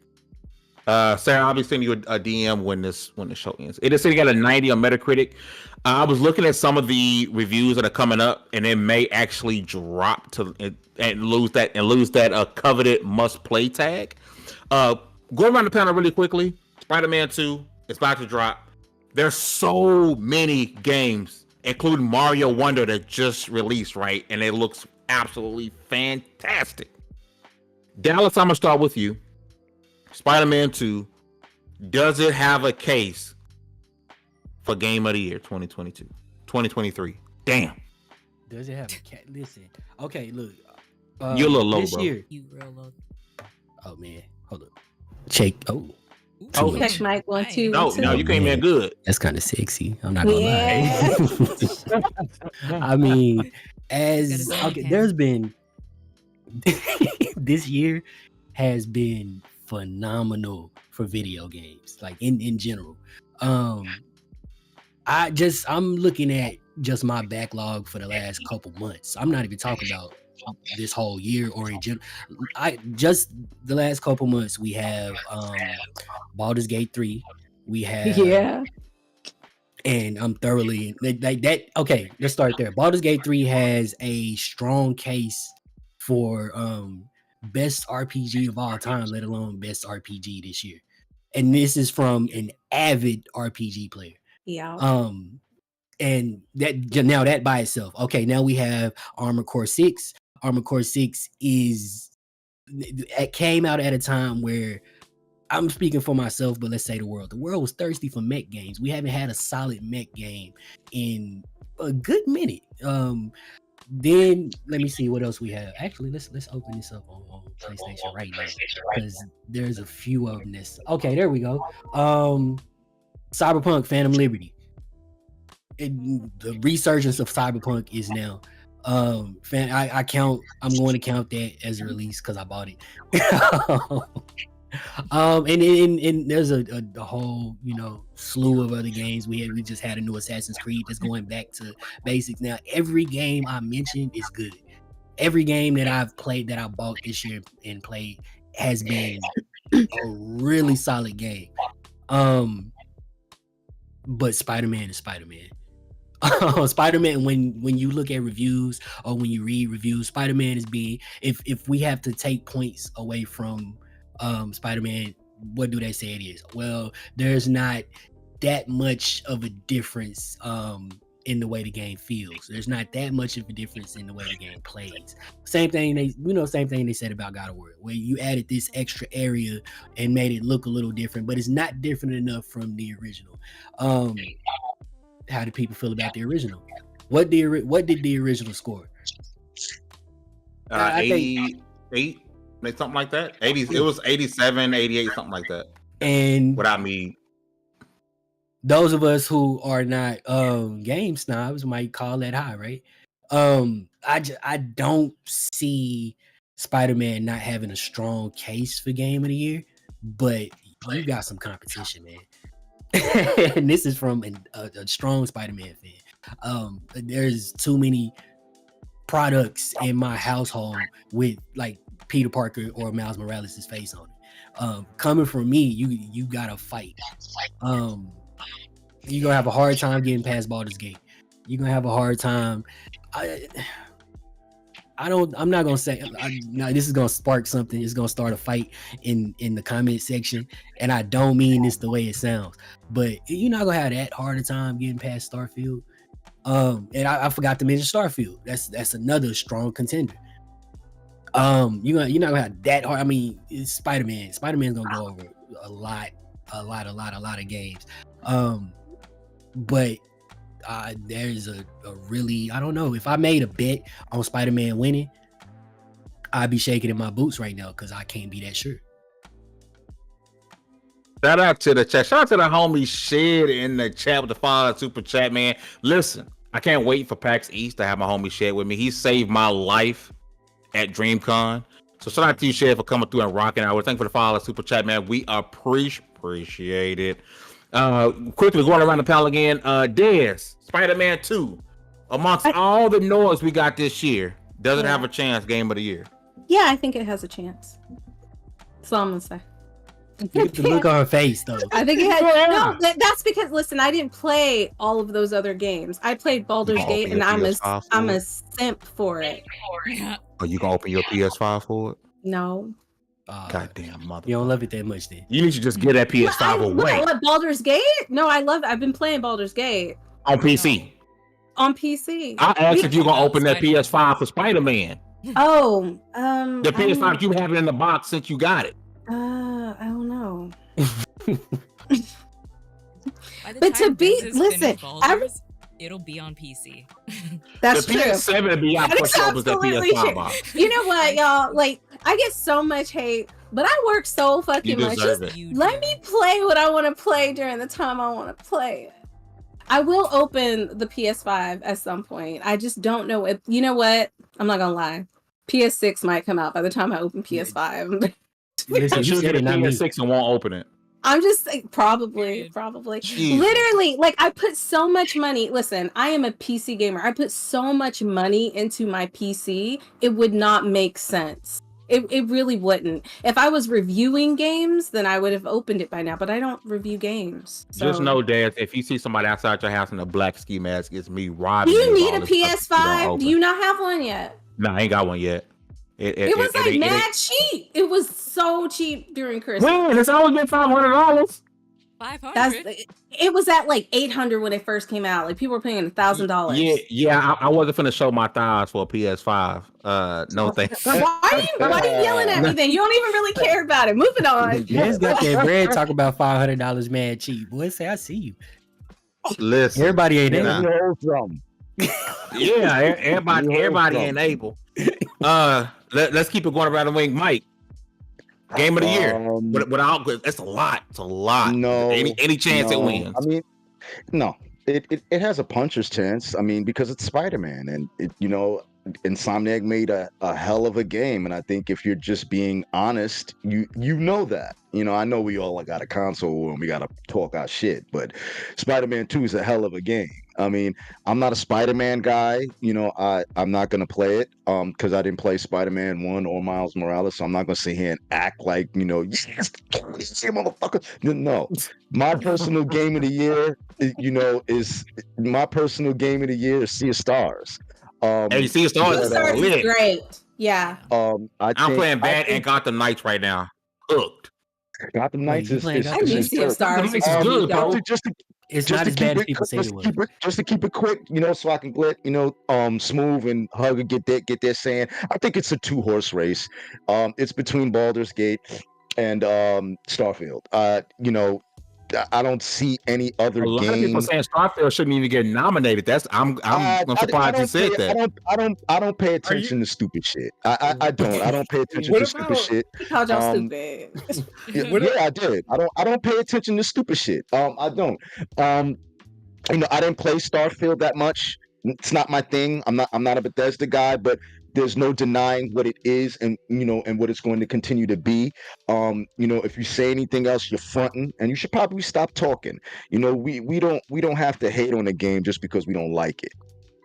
Sarah, I'll be sending you a DM when the show ends. It is sitting at a 90 on Metacritic. I was looking at some of the reviews that are coming up, and it may actually drop to and lose that coveted must play tag. Going around the panel really quickly. Spider-Man 2 is about to drop. There's so many games, including Mario Wonder, that just released, right? And it looks absolutely fantastic. Dallas, I'm gonna start with you. Spider-Man 2, does it have a case for Game of the Year 2022, 2023? Damn. Does it have a cat? Listen. Okay, look. You're a little low, this bro. year. You real low. Oh man, hold up. Check. Oh, Oh, Check mic 1 2. no, you came in good. that's kind of sexy. I'm not gonna Yeah. lie. I mean, Gotta say okay, okay. there's been this year has been phenomenal for video games, like in general. I'm looking at just my backlog for the last couple months. I'm not even talking about this whole year or in general. Just the last couple months we have Baldur's Gate 3. We have Yeah. and I'm thoroughly like that. Okay, let's start there. Baldur's Gate 3 has a strong case for best RPG of all time, let alone best RPG this year. And this is from an avid RPG player. Yeah. And that by itself. Okay, now we have Armored Core 6. Armored Core 6 it came out at a time where I'm speaking for myself, but let's say the world was thirsty for mech games. We haven't had a solid mech game in a good minute. Then let me see what else we have. Actually, let's open this up on PlayStation right now because there's a few of them. Okay, there we go. Cyberpunk Phantom Liberty. The resurgence of Cyberpunk is now. I'm going to count that as a release because I bought it. And there's a whole slew of other games. We just had a new Assassin's Creed that's going back to basics. Now every game I mentioned is good. Every game that I've played that I bought this year and played has been a really solid game. But Spider-Man is Spider-Man. Spider-Man, when you look at reviews or when you read reviews, Spider-Man is being, if we have to take points away from Spider-Man, what do they say it is? Well, there's not that much of a difference in the way the game feels. There's not that much of a difference in the way the game plays. Same thing they said about God of War, where you added this extra area and made it look a little different, but it's not different enough from the original. How do people feel about the original? What did the original score? 88, something like that. 80s. It was 87, 88, something like that. And what I mean, those of us who are not game snobs might call that high, right? I don't see Spider-Man not having a strong case for Game of the Year, but you got some competition, man. And this is from a strong Spider-Man fan. There's too many products in my household with like Peter Parker or Miles Morales' face on it. Coming from me, you gotta fight. You're gonna have a hard time getting past Baldur's Gate. You're gonna have a hard time. I'm not gonna say this is gonna spark something. It's gonna start a fight in the comment section, and I don't mean this the way it sounds, but you're not gonna have that hard a time getting past Starfield. And I forgot to mention Starfield. That's another strong contender. You're not gonna have that hard. I mean, it's Spider-Man. Spider-Man's gonna go over a lot of games. But there's a really, I don't know, if I made a bet on Spider-Man winning, I'd be shaking in my boots right now because I can't be that sure. Shout out to the chat. Shout out to the homie Shed in the chat with the $5 super chat, man. Listen, I can't wait for PAX East to have my homie Shed with me. He saved my life at DreamCon. So shout out to you, Shed, for coming through and rocking out. Thank you for the $5 super chat, man. We appreciate it. Quickly going around the panel again. Dez, Spider-Man 2. Amongst all the noise we got this year, does it have a chance game of the year? Yeah, I think it has a chance. That's all I'm gonna say. Look at the look on her face, though. I think it has. No, that's because listen, I didn't play all of those other games. I played Baldur's Gate, and I'm a simp for it. Are you gonna open your PS5 for it? No. Goddamn mother. You don't love it that much, then. You need to just get that PS5 away. What, Baldur's Gate? No, I love it. I've been playing Baldur's Gate on PC. On PC. I asked if you're gonna open that PS5 for Spider-Man. Oh, the PS5 you have it in the box since you got it. I don't know. But to be listen, it'll be on PC. That's the true. PS7 will be out before she opens that PS5 box. You know what, y'all? Like, I get so much hate, but I work so fucking much. Just let me play what I want to play during the time I want to play it. I will open the PS5 at some point. I just don't know if, you know what? I'm not gonna lie. PS6 might come out by the time I open PS5. Listen, you get a PS6 and won't open it. I'm just like, probably. Jeez. Literally, like, I put so much money. Listen, I am a PC gamer. I put so much money into my PC. It would not make sense. It really wouldn't. If I was reviewing games, then I would have opened it by now, but I don't review games. So. Just know, Dad, if you see somebody outside your house in a black ski mask, it's me robbing you. Do you need a PS5? Do you not have one yet? No, I ain't got one yet. It was mad cheap. It was so cheap during Christmas. Man, it's always been $500. $500. It was at like $800 when it first came out. Like, people were paying $1,000. Yeah. I wasn't finna show my thighs for a PS5. No thanks. Why are you yelling at me then? You don't even really care about it. Moving on. Man's got that bread. Talk about $500 mad cheap. Boy, say I see you. Listen, everybody ain't able. Yeah, everybody ain't able. Let's keep it going around the wing, Mike. Game of the year. Without that's a lot. It's a lot. No, any chance it wins? I mean, no. It has a puncher's chance. I mean, because it's Spider-Man, and Insomniac made a hell of a game, and I think if you're just being honest, you know that. I know we all got a console and we gotta talk our shit, but Spider-Man 2 is a hell of a game. I mean, I'm not a Spider-Man guy. I'm not gonna play it because I didn't play Spider-Man 1 or Miles Morales, so I'm not gonna sit here and act like yes, motherfucker. No, my personal game of the year, is Sea of Stars. Hey, Sea of Stars is great. Yeah. I'm playing Bad and Gotham Knights right now. Hooked. Gotham Knights is Sea of Stars is good, bro. It's not as bad as people say it was. Just to keep it quick, so I can let Smooth and Hugger get their saying. I think it's a 2-horse race. It's between Baldur's Gate and Starfield. I don't see any other game. A lot of people saying Starfield shouldn't even get nominated. I'm surprised you said that. I don't pay attention to stupid shit. I don't pay attention to stupid shit. He called y'all stupid. Yeah, I did. I don't pay attention to stupid shit. I don't. I didn't play Starfield that much. It's not my thing. I'm not a Bethesda guy, but there's no denying what it is and what it's going to continue to be. If you say anything else, you're fronting, and you should probably stop talking. We don't have to hate on a game just because we don't like it.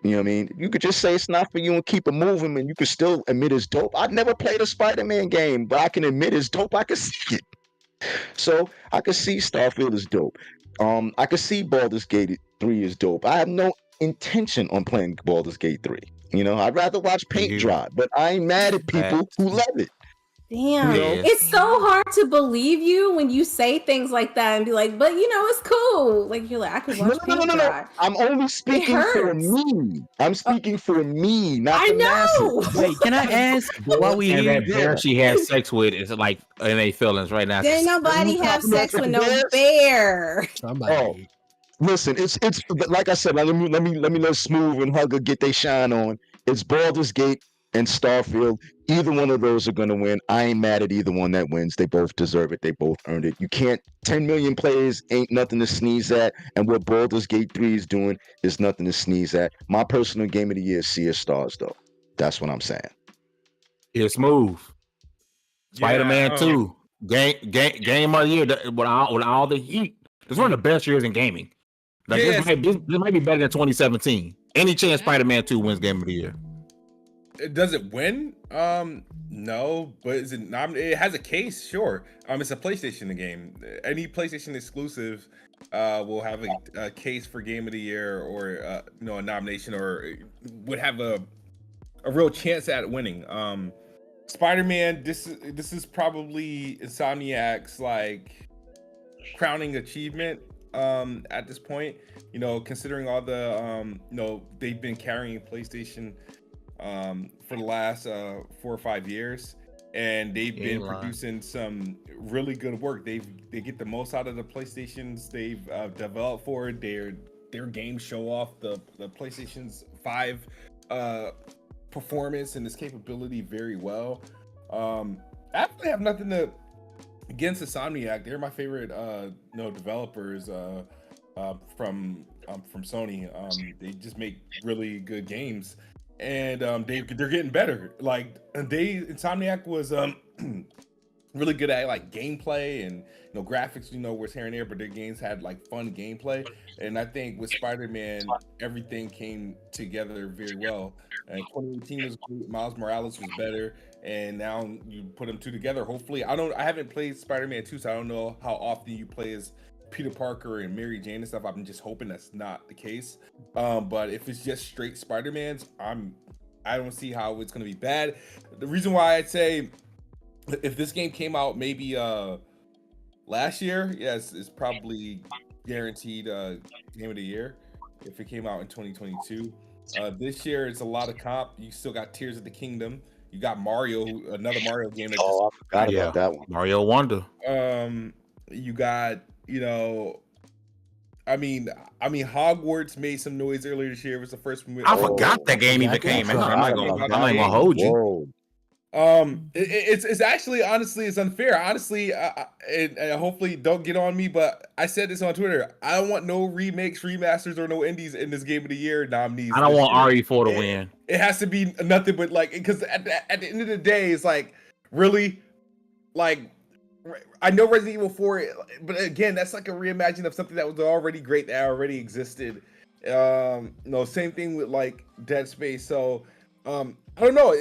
You know what I mean? You could just say it's not for you and keep it moving, and you could still admit it's dope. I've never played a Spider-Man game, but I can admit it's dope. I can see it. So I can see Starfield is dope. I can see Baldur's Gate 3 is dope. I have no intention on playing Baldur's Gate 3. I'd rather watch paint dry, but I ain't mad at people who love it. Damn. It's so hard to believe you when you say things like that and be like, but it's cool. Like, you're like, I could watch paint dry. I'm only speaking for me. I'm speaking for me, not the masses. Wait, can I ask while we and here? that bear she has sex with is like in their feelings right now. Didn't nobody have sex with no bear. Somebody. Listen, it's but like I said, let me let Smooth and Hugger get their shine on. It's Baldur's Gate and Starfield. Either one of those are gonna win. I ain't mad at either one that wins. They both deserve it. They both earned it. You can't 10 million players ain't nothing to sneeze at, and what Baldur's Gate 3 is doing is nothing to sneeze at. My personal game of the year is Sea of Stars, though. That's what I'm saying. It's Smooth. Spider-Man Yeah, 2. Game of the year with all the heat. It's one of the best years in gaming. Like Yes. this might be better than 2017. Any chance Spider-Man 2 wins Game of the Year? Does it win? No, but is it it has a case, sure. It's a PlayStation game. Any PlayStation exclusive will have a case for Game of the Year or a nomination, or would have a real chance at winning. Spider-Man, this is probably Insomniac's like crowning achievement at this point, considering all the they've been carrying PlayStation for the last 4 or 5 years, and they've been producing some really good work. They get the most out of the PlayStations they've developed for it. Their games show off the PlayStation's 5 performance and its capability very well. I actually have nothing against Insomniac. They're my favorite developers from Sony. They just make really good games, and they're getting better. Like Insomniac was really good at like gameplay and graphics, was here and there, but their games had like fun gameplay. And I think with Spider-Man, everything came together very well. And 2018 was great. Miles Morales was better, and now you put them two together. Hopefully, I haven't played Spider-Man 2, so I don't know how often you play as Peter Parker and Mary Jane and stuff. I'm just hoping that's not the case. But if it's just straight Spider-Mans, I don't see how it's gonna be bad. The reason why I'd say if this game came out maybe last year, yes, it's probably guaranteed game of the year. If it came out in 2022, this year it's a lot of comp. You still got Tears of the Kingdom. You got Mario, another Mario game. I forgot about that one. Mario Wonder. You got Hogwarts made some noise earlier this year. It was the first one. I forgot that game even came out. I'm not gonna hold you. Whoa. It's actually, honestly, it's unfair. Honestly, and hopefully don't get on me, but I said this on Twitter. I don't want no remakes, remasters, or no indies in this Game of the Year nominees. I don't want RE4 to win. It has to be nothing but like, because at the end of the day, it's like, really, like, I know Resident Evil 4, but again, that's like a reimagining of something that was already great, that already existed. Same thing with like Dead Space. So I don't know.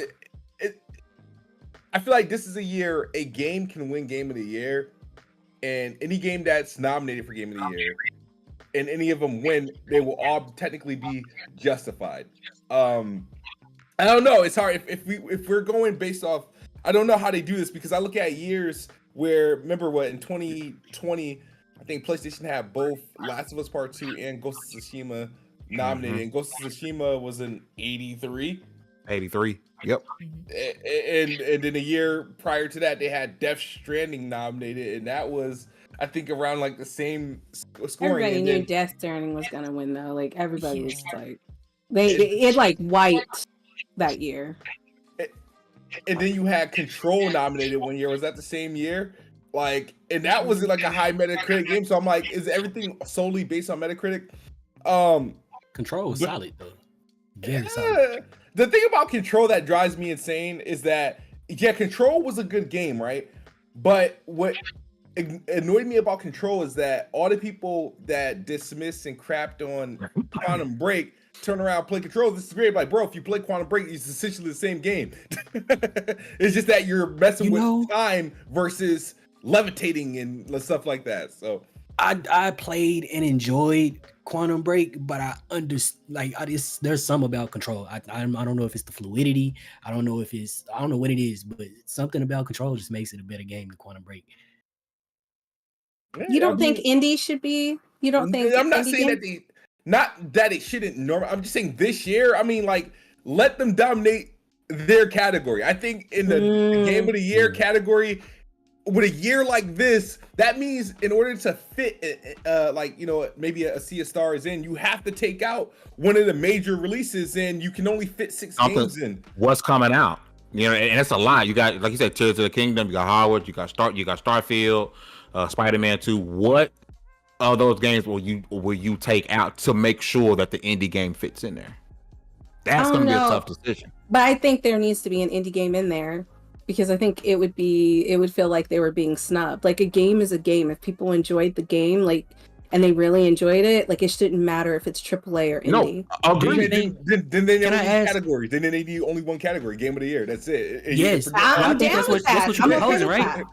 I feel like this is a year a game can win Game of the Year, and any game that's nominated for Game of the Year, and any of them win, they will all technically be justified. I don't know. It's hard if we're going based off. I don't know how they do this, because I look at years where, remember what, in 2020, I think PlayStation had both Last of Us Part 2 and Ghost of Tsushima nominated, and Ghost of Tsushima was an 83. 83. Yep. And then a year prior to that, they had Death Stranding nominated, and that was, I think, around like the same scoring. Everybody knew Death Stranding was gonna win, though. Like, everybody was like, it like wiped that year. And then you had Control nominated one year. Was that the same year? Like, and that was like a high Metacritic game. So I'm like, is everything solely based on Metacritic? Control was solid though. Very yeah. solid. The thing about Control that drives me insane is that, Control was a good game, right? But what annoyed me about Control is that all the people that dismissed and crapped on Quantum Break turn around, play Control. This is great. Like, bro, if you play Quantum Break, it's essentially the same game. It's just that you're messing with time versus levitating and stuff like that. So I played and enjoyed Quantum Break, but there's some about Control. I don't know if it's the fluidity. I don't know what it is, but something about Control just makes it a better game than Quantum Break. You don't think indie should be? You don't think? I'm not saying that not that it shouldn't normal. I'm just saying this year. I mean, like, let them dominate their category. I think in the Game of the Year category, with a year like this, that means in order to fit, like, you know, maybe a Sea of Stars in, you have to take out one of the major releases, and you can only fit 6 games in. What's coming out? You know, and it's a lot. You got, like you said, Tears of the Kingdom. You got Howard. You got Starfield, Spider-Man 2. What of those games will you take out to make sure that the indie game fits in there? That's going to be a tough decision. But I think there needs to be an indie game in there, because I think it would feel like they were being snubbed. Like, a game is a game. If people enjoyed the game, like, and they really enjoyed it, like, it shouldn't matter if it's AAA or indie. No, agree. Then they need categories. Then they need only one category, Game of the Year. That's it. Yes, I'm down with that. That's what you're proposing, right?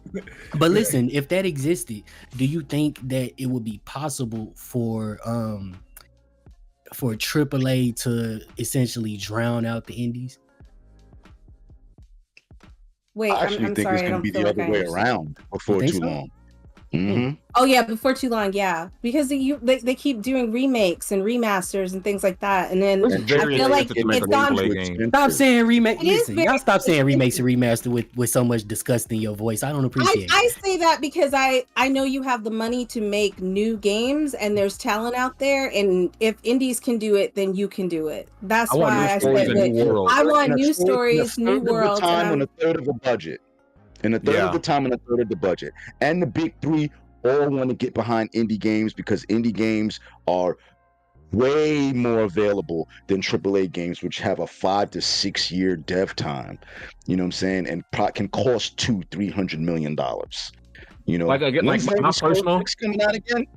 But listen, if that existed, do you think that it would be possible for AAA to essentially drown out the indies? Wait, I actually think it's going to be the other way around before too long. Mm-hmm. Oh yeah, before too long, yeah, because they keep doing remakes and remasters and things like that, and then I feel like it's gone. Stop saying remake. Listen, y'all stop saying remakes and remaster with so much disgust in your voice. I don't appreciate it. I say that because I know you have the money to make new games, and there's talent out there, and if indies can do it, then you can do it. That's why I said that I want new stories, new worlds. On a third of the budget. And a third of the time, and a third of the budget. And the big three all want to get behind indie games, because indie games are way more available than AAA games, which have a 5 to 6 year dev time. You know what I'm saying? And can cost $200-300 million. You know, like my personal coming out again.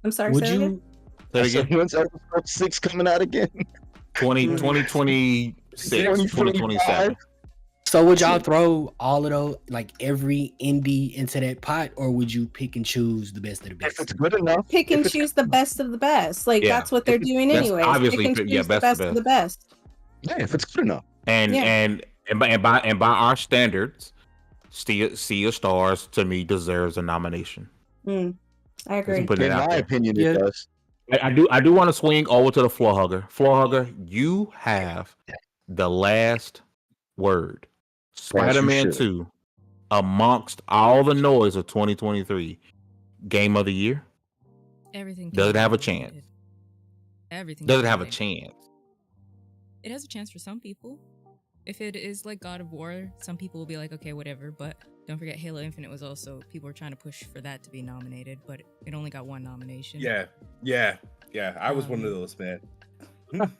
I'm sorry. Would you? When's Episode 6 coming out again? 2026, 2027. So would y'all throw all of those, like every indie, into that pot, or would you pick and choose the best of the best? If it's good enough, pick and choose the best of the best. Like that's what they're doing anyway. Obviously, pick and choose the best of the best. Yeah, if it's good enough. And by our standards, Sea of Stars to me deserves a nomination. I agree. In my opinion, it does. I do want to swing over to the Floor Hugger. Floor Hugger, you have the last word. Spider-Man 2, amongst all the noise of 2023, Game of the Year. Everything does it have a chance? Everything does it have a chance? It has a chance for some people. If it is like God of War, some people will be like, okay, whatever. But don't forget, Halo Infinite was also, people were trying to push for that to be nominated, but it only got 1 nomination. Yeah. I was one of those, man.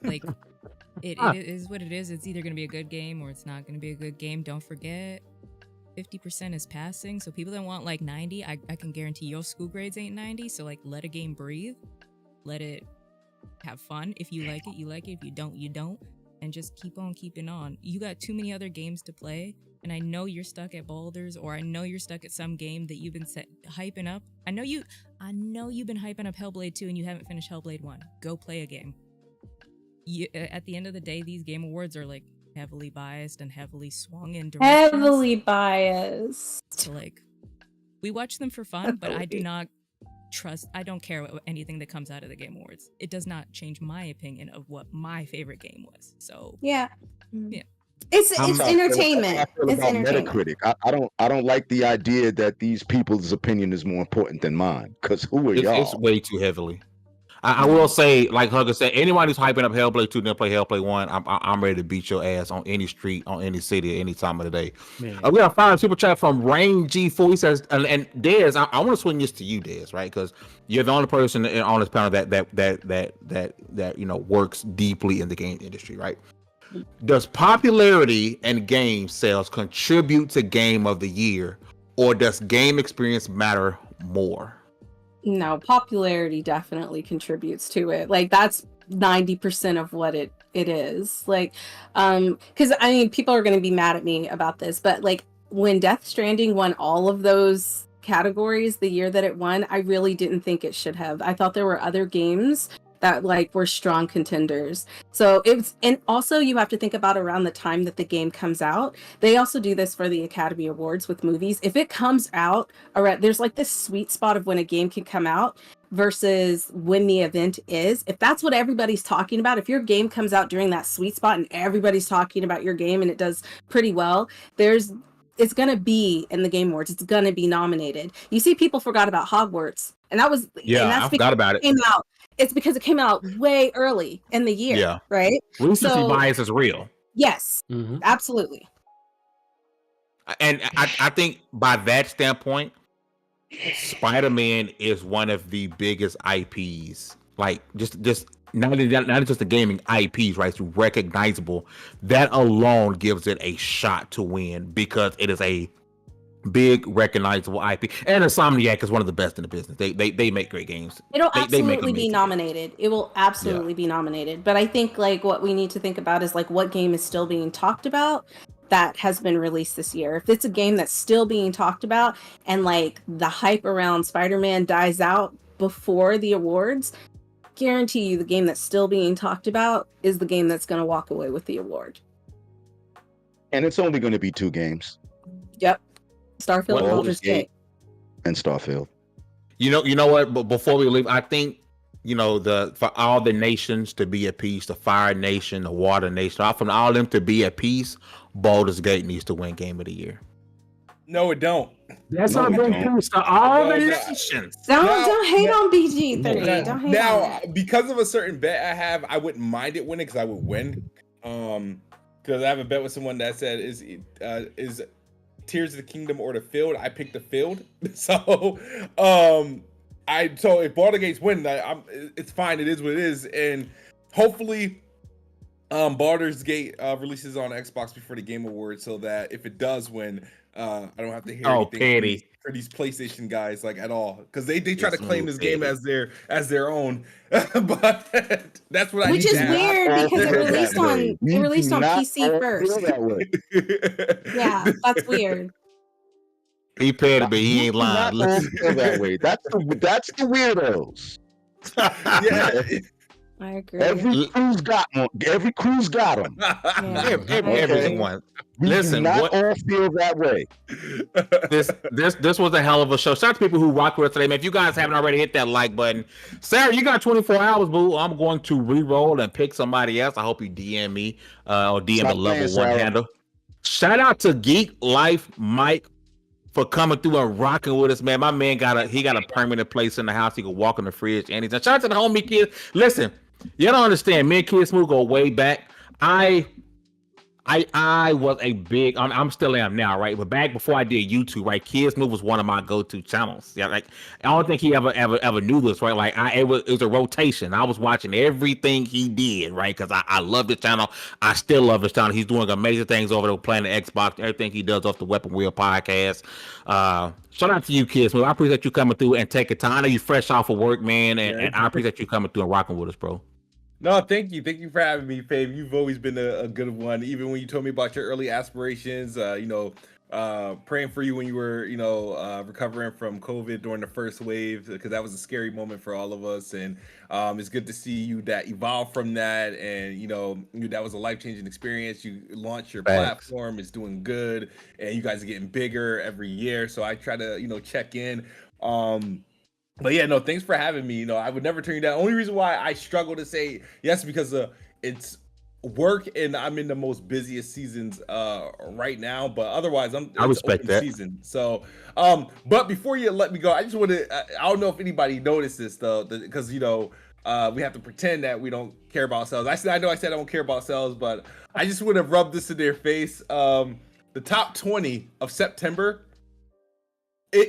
Like, it is what it is. It's either going to be a good game or it's not going to be a good game. Don't forget, 50% is passing. So people that want like 90, I can guarantee your school grades ain't 90. So like, let a game breathe. Let it have fun. If you like it, you like it. If you don't, you don't. And just keep on keeping on. You got too many other games to play. And I know you're stuck at Baldur's, or I know you're stuck at some game that you've been hyping up. I know you've been hyping up Hellblade 2 and you haven't finished Hellblade 1. Go play a game. At the end of the day, these game awards are like heavily biased and heavily swung in directions. Heavily biased. So like, we watch them for fun, but I do not trust. I don't care what anything that comes out of the game awards. It does not change my opinion of what my favorite game was. So yeah. It's entertainment. It's entertainment. Metacritic. I don't like the idea that these people's opinion is more important than mine. Because who are y'all? It's way too heavily. I will say, like Hugger said, anyone who's hyping up Hellblade 2 and play Hellblade 1, I'm ready to beat your ass on any street, on any city, any time of the day. We got 5 super chat from Rain G4. He says, and Dez, I want to swing this to you, Dez, right? Because you're the only person on this panel that works deeply in the game industry, right? Does popularity and game sales contribute to Game of the Year, or does game experience matter more? No, popularity definitely contributes to it. Like, that's 90% of what it is. Like, because I mean, people are going to be mad at me about this, but like when Death Stranding won all of those categories the year that it won, I really didn't think it should have. I thought there were other games that like were strong contenders. So and also you have to think about around the time that the game comes out. They also do this for the Academy Awards with movies. If it comes out around, there's like this sweet spot of when a game can come out versus when the event is. If that's what everybody's talking about, if your game comes out during that sweet spot and everybody's talking about your game and it does pretty well, there's it's gonna be in the Game Awards. It's gonna be nominated. You see, people forgot about Hogwarts, and that was and that's I forgot about it. came out. It's because it came out way early in the year, Yeah. right? Recency bias is real. Yes, absolutely. And I think by that standpoint, Spider-Man is one of the biggest IPs. Like just not just the gaming IPs, right? It's recognizable. That alone gives it a shot to win because it is a big recognizable IP. And Insomniac is one of the best in the business. They make great games. It'll They make absolutely be amazing nominated. It will absolutely be nominated. But I think like what we need to think about is like what game is still being talked about that has been released this year. If it's a game that's still being talked about and like the hype around Spider-Man dies out before the awards, guarantee you the game that's still being talked about is the game that's going to walk away with the award. And it's only going to be 2 games. Yep. Starfield and Baldur's Gate. And Starfield. You know what? But before we leave, I think for all the nations to be at peace, the Fire Nation, the Water Nation, from all them to be at peace, Baldur's Gate needs to win Game of the Year. No, it don't. That's not bring peace to all the nations. Don't hate on BG3. Don't hate now, on it. because of a certain bet I have, I wouldn't mind it winning because I would win. Because I have a bet with someone that said is Tears of the Kingdom or the Field. I picked the Field. So if Baldur's Gate's win, it's fine. It is what it is, and hopefully, Baldur's Gate releases on Xbox before the Game Awards, so that if it does win, I don't have to hear anything for these PlayStation guys like at all, because they try to claim this game as their own, but that's what Which is weird because it released on PC first. Yeah, that's weird. He petty, but he ain't lying. That way. That's the weirdos. Yeah. I agree. Every crew's got one. Every crew's got them. Yeah. Everyone. We Listen, do not all feel that way. This was a hell of a show. Shout out to people who rock with us today, man. If you guys haven't already hit that like button, Sarah, you got 24 hours, boo. I'm going to re-roll and pick somebody else. I hope you DM me or DM the level 1 handle. Shout out to Geek Life Mike for coming through and rocking with us, man. My man got a permanent place in the house. He can walk in the fridge anytime. Shout out to the homie kids. Listen, you don't understand. Me and Kid Smooth go way back. I was a big, I'm still am now, right? But back before I did YouTube, right? Kid Smooth was one of my go-to channels. Yeah, like I don't think he ever knew this, right? Like it was a rotation. I was watching everything he did, right? Because I love this channel. I still love this channel. He's doing amazing things over there playing the Xbox. Everything he does off the Weapon Wheel podcast. Shout out to you, Kid Smooth. I appreciate you coming through and taking time. I know you're fresh off of work, man, and I appreciate you coming through and rocking with us, bro. No, thank you. Thank you for having me, Fave. You've always been a good one. Even when you told me about your early aspirations, praying for you when you were, recovering from COVID during the first wave, because that was a scary moment for all of us. And it's good to see you that evolved from that. And, that was a life-changing experience. You launched your platform. It's doing good. And you guys are getting bigger every year. So I try to, check in. But yeah, no, thanks for having me. I would never turn you down. Only reason why I struggle to say yes because it's work and I'm in the most busiest seasons right now. But otherwise, I respect that season. So, but before you let me go, I just want to. I don't know if anybody noticed this though, because we have to pretend that we don't care about ourselves. I know I said I don't care about ourselves, but I just want to rub this in their face. The top 20 of September.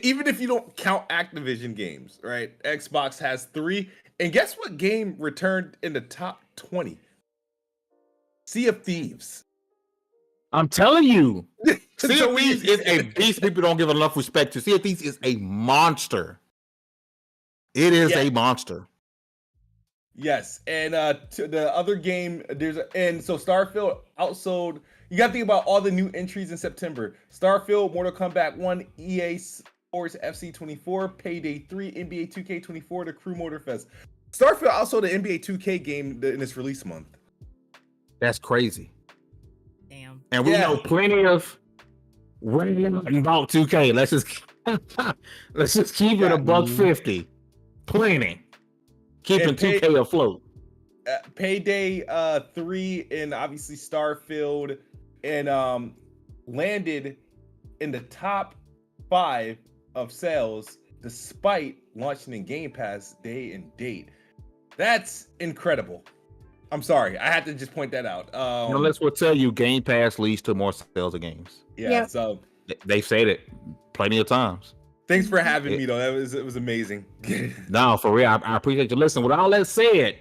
Even if you don't count Activision games, right? Xbox has 3. And guess what game returned in the top 20? Sea of Thieves. I'm telling you. Sea of Thieves is a beast people don't give enough respect to. Sea of Thieves is a monster. It is a monster. Yes. And to the other game, so Starfield outsold. You got to think about all the new entries in September. Starfield, Mortal Kombat 1, EA Sports FC 24, Payday 3, NBA 2K 24, The Crew Motorfest. Starfield also the NBA 2K game in its release month. That's crazy. Damn. And we know plenty of about 2K. Let's just keep it $150. Plenty. Keeping 2K afloat. Payday 3 and obviously Starfield and landed in the top 5 of sales despite launching in Game Pass day and date. That's incredible. I'm sorry, I had to just point that out. Let's tell you, Game Pass leads to more sales of games. Yeah, Yeah. so They've said it plenty of times. thanks for having me, though. It was amazing. No, for real, I appreciate you listening. With all that said,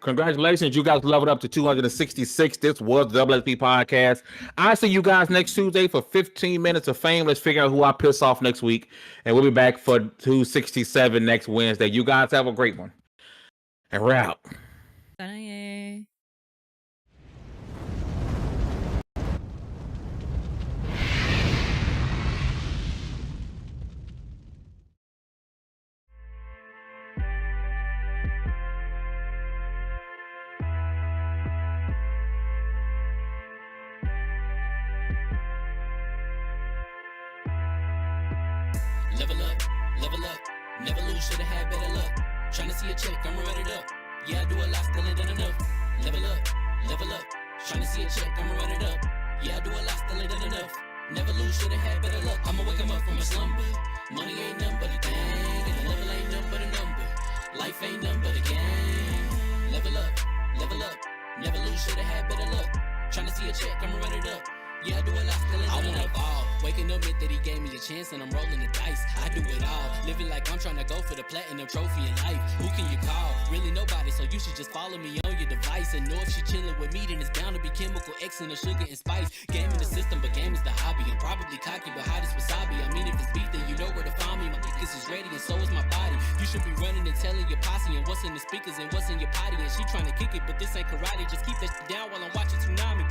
congratulations, you guys leveled up to 266. This was the WSP Podcast. I see you guys next Tuesday for 15 minutes of fame. Let's figure out who I piss off next week, and we'll be back for 267 next Wednesday. You guys have a great one, and we're out. Bye. Level up, never lose, should've had better luck. Tryna see a check, I'ma run it up. Yeah, I do a lot, still ain't done enough. Level up, tryna see a check, I'ma run it up. Yeah, I do a lot, still ain't done enough. Never lose, should've had better luck. I'ma wake 'em up from a slumber. Money ain't nothing but a thing, and the level ain't nothing but a number. Life ain't nothing but a game. Level up, never lose, should've had better luck. Tryna see a check, I'ma run it up. Yeah, I do a lot, still ain't done enough. I wanna ball. Waking up meant that he gave me a chance and I'm rolling the dice. I do it all. Living like I'm trying to go for the platinum trophy in life. Who can you call? Really nobody, so you should just follow me on your device. And know if she chilling with me, then it's bound to be chemical X and the sugar and spice. Game in the system, but game is the hobby. I'm probably cocky, but hot as wasabi. I mean, if it's beef, then you know where to find me. My niggas is ready and so is my body. You should be running and telling your posse and what's in the speakers and what's in your potty. And she trying to kick it, but this ain't karate. Just keep that shit down while I'm watching Tsunami.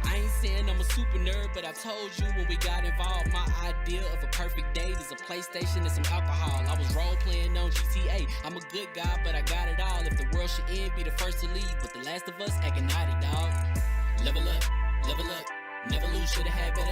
I ain't saying I'm a super nerd, but I told you when we got involved, my idea of a perfect date is a PlayStation and some alcohol. I was role playing on GTA. I'm a good guy, but I got it all. If the world should end, be the first to leave, but the last of us acting naughty, dog. Level up, never lose, should've had better.